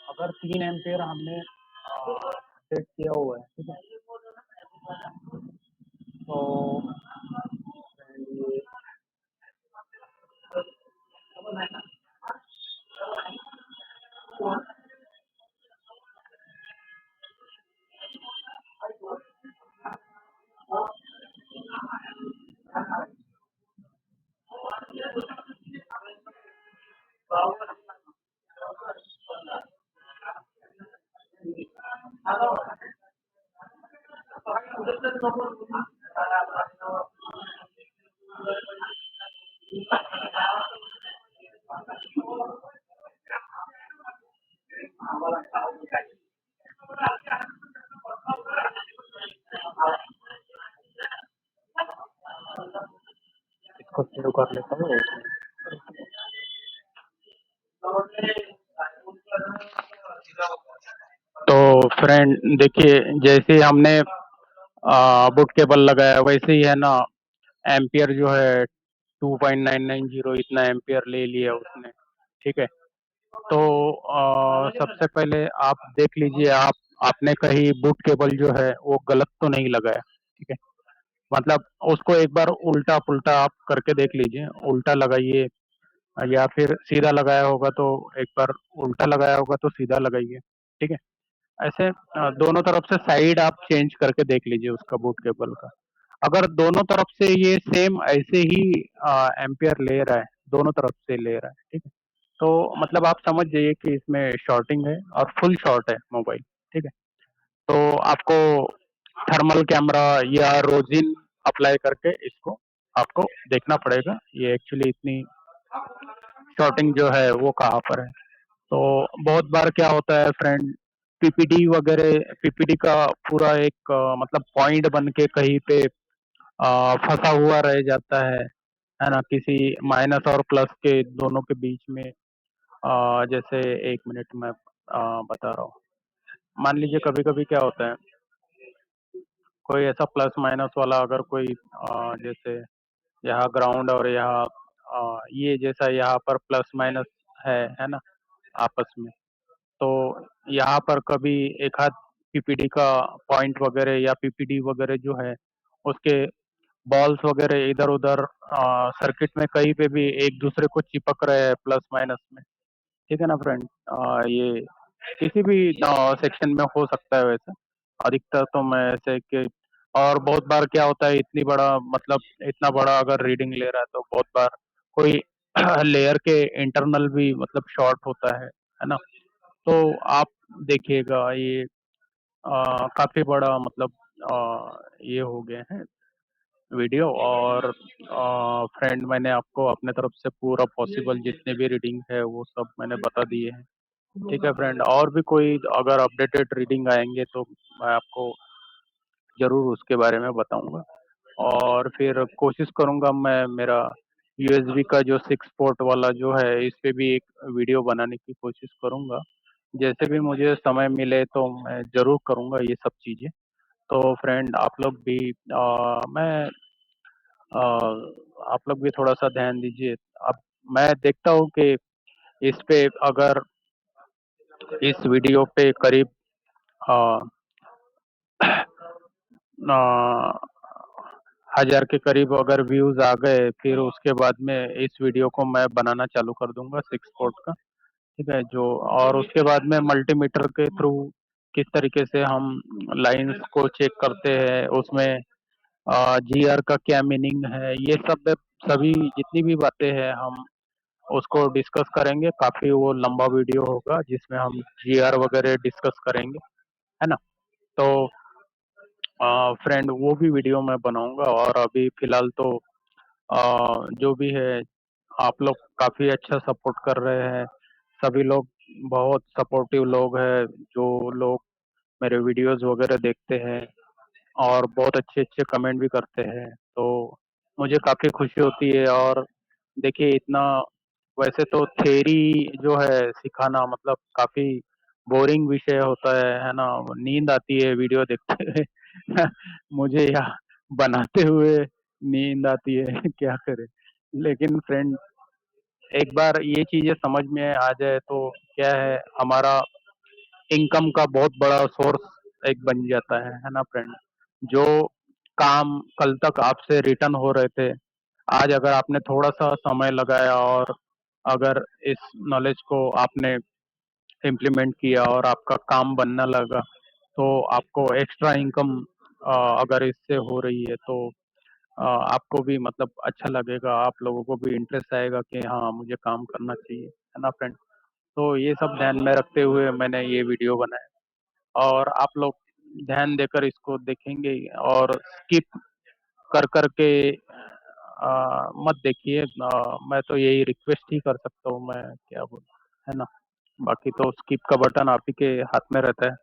अगर 3 एम्पियर हमने सेट किया हुआ है, ठीक है, तो ये इसको शुरू कर लेता हूँ। तो फ्रेंड देखिए, जैसे हमने बुट केबल लगाया वैसे ही है ना, एम्पियर जो है 2.990 इतना एम्पियर ले लिया उसने, ठीक है। तो सबसे पहले आप देख लीजिए, आपने कहीं बूट केबल जो है वो गलत तो नहीं लगाया, ठीक है। मतलब उसको एक बार उल्टा पुल्टा आप करके देख लीजिए, उल्टा लगाइए, या फिर सीधा लगाया होगा तो एक बार उल्टा लगाया होगा तो सीधा लगाइए, ठीक है। ऐसे दोनों तरफ से साइड आप चेंज करके देख लीजिए उसका बूट केबल का। अगर दोनों तरफ से ये सेम ऐसे ही एम्पियर ले रहा है, दोनों तरफ से ले रहा है, ठीक है, तो मतलब आप समझ जाइए कि इसमें शॉर्टिंग है और फुल शॉर्ट है मोबाइल, ठीक है। तो आपको थर्मल कैमरा या रोजिन अप्लाई करके इसको आपको देखना पड़ेगा, ये एक्चुअली इतनी शॉर्टिंग जो है वो कहाँ पर है। तो बहुत बार क्या होता है फ्रेंड, पीपीडी वगैरह, पीपीडी का पूरा एक मतलब पॉइंट बन के कहीं पे फंसा हुआ रह जाता है ना, किसी माइनस और प्लस के दोनों के बीच में। जैसे 1 मिनट में बता रहा हूँ। मान लीजिए कभी कभी क्या होता है, कोई ऐसा प्लस माइनस वाला अगर कोई जैसे यहाँ ग्राउंड और यहाँ ये जैसा यहाँ पर प्लस माइनस है ना, आपस में। तो यहाँ पर कभी एक आध पीपीडी का पॉइंट वगैरह या पीपीडी वगैरह जो है उसके बॉल्स वगैरह इधर उधर सर्किट में कहीं पे भी एक दूसरे को चिपक रहे हैं प्लस माइनस में, ठीक है ना फ्रेंड। ये किसी भी सेक्शन में हो सकता है वैसे, अधिकतर तो मैं ऐसे कि, और बहुत बार क्या होता है, इतनी बड़ा मतलब इतना बड़ा अगर रीडिंग ले रहा है तो बहुत बार कोई लेयर के इंटरनल भी मतलब शॉर्ट होता है ना। तो आप देखिएगा ये काफी बड़ा मतलब ये हो गए हैं वीडियो। और फ्रेंड मैंने आपको अपने तरफ से पूरा पॉसिबल जितने भी रीडिंग है वो सब मैंने बता दिए हैं, ठीक है फ्रेंड। और भी कोई अगर अपडेटेड रीडिंग आएंगे तो मैं आपको जरूर उसके बारे में बताऊंगा, और फिर कोशिश करूंगा मैं मेरा यूएसबी का जो 6 पोर्ट वाला जो है, इस पे भी एक वीडियो बनाने की कोशिश करूँगा। जैसे भी मुझे समय मिले तो मैं ज़रूर करूँगा ये सब चीज़ें। तो फ्रेंड आप लोग भी आप लोग भी थोड़ा-सा ध्यान दीजिए। अब मैं देखता हूँ कि इस पे अगर इस वीडियो पे करीब अ, अ, 1000 के करीब अगर व्यूज़ आ गए, फिर उसके बाद में इस वीडियो को मैं बनाना चालू कर दूँगा 6 पोर्ट का, ठीक है? जो और उसके बाद में मल्टीमीटर के थ्रू किस तरीके से हम लाइन्स को चेक करते हैं, उसमें जीआर का क्या मीनिंग है, ये सब सभी जितनी भी बातें हैं हम उसको डिस्कस करेंगे। काफ़ी वो लंबा वीडियो होगा जिसमें हम जीआर वगैरह डिस्कस करेंगे, है ना? तो फ्रेंड वो भी वीडियो मैं बनाऊँगा और अभी फ़िलहाल तो जो भी है आप लोग काफ़ी अच्छा सपोर्ट कर रहे हैं। सभी लोग बहुत सपोर्टिव लोग हैं, जो लोग मेरे वीडियोज़ वगैरह देखते हैं और बहुत अच्छे-अच्छे कमेंट भी करते हैं। तो मुझे काफ़ी खुशी होती है और देखिए इतना वैसे तो थ्योरी जो है सिखाना मतलब काफ़ी बोरिंग विषय होता है ना? नींद आती है वीडियो देखते हुए। मुझे यहाँ बनाते हुए नींद आती है, क्या करें? लेकिन फ्रेंड एक बार ये चीज़ें समझ में आ जाए तो क्या है हमारा इनकम का बहुत बड़ा सोर्स एक बन जाता है ना फ्रेंड? जो काम कल तक आपसे रिटर्न हो रहे थे, आज अगर आपने थोड़ा-सा समय लगाया और अगर इस नॉलेज को आपने इम्प्लीमेंट किया और आपका काम बनने लगा, तो आपको एक्स्ट्रा इनकम अगर इससे हो रही है तो आपको भी मतलब अच्छा लगेगा, आप लोगों को भी इंटरेस्ट आएगा कि हाँ, मुझे काम करना चाहिए, है ना फ्रेंड? तो ये सब ध्यान में रखते हुए मैंने ये वीडियो बनाया और आप लोग ध्यान देकर इसको देखेंगे और स्किप कर के मत देखिए। मैं तो यही रिक्वेस्ट ही कर सकता हूँ, मैं क्या बोलूँ, है ना? बाकी तो स्किप का बटन आप ही के हाथ में रहता है।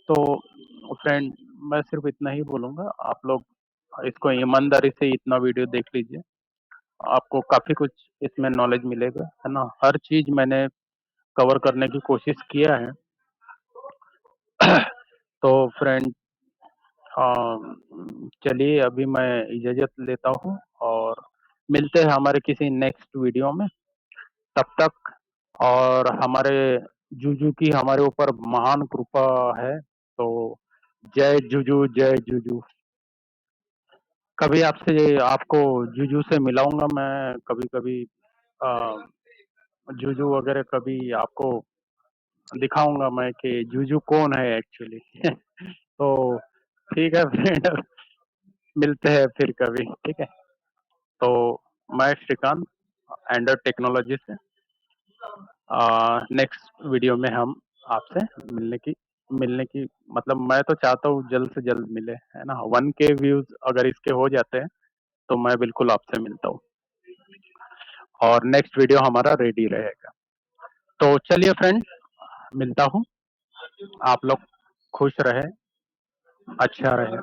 तो फ्रेंड मैं सिर्फ़ इतना ही बोलूँगा, आप लोग इसको ईमानदारी से इतना वीडियो देख लीजिए। आपको काफ़ी कुछ इसमें नॉलेज मिलेगा, है ना? हर चीज़ मैंने कवर करने की कोशिश किया है। तो फ्रेंड अ, चलिए अभी मैं इजाज़त लेता हूँ और मिलते हैं हमारे किसी नेक्स्ट वीडियो में। तब तक और हमारे जुजू की हमारे ऊपर महान कृपा है। तो जय जुजू, जय जुजू। कभी आपसे आपको जुजू से मिलाऊँगा मैं कभी-कभी अ, जुजू वगैरह कभी आपको दिखाऊँगा मैं कि जुजू कौन है एक्चुअली। तो ठीक है फ्रेंड मिलते हैं फिर कभी, ठीक है? तो मैं श्रीकांत एंडर टेक्नोलॉजी से नेक्स्ट वीडियो में हम आपसे मिलने की मतलब मैं तो चाहता हूँ जल्द से जल्द मिले, है ना? 1 के व्यूज़ अगर इसके हो जाते हैं, तो मैं बिल्कुल आपसे मिलता हूँ और नेक्स्ट वीडियो हमारा रेडी रहेगा। तो चलिए फ्रेंड मिलता हूँ, आप लोग खुश रहें, अच्छा रहें।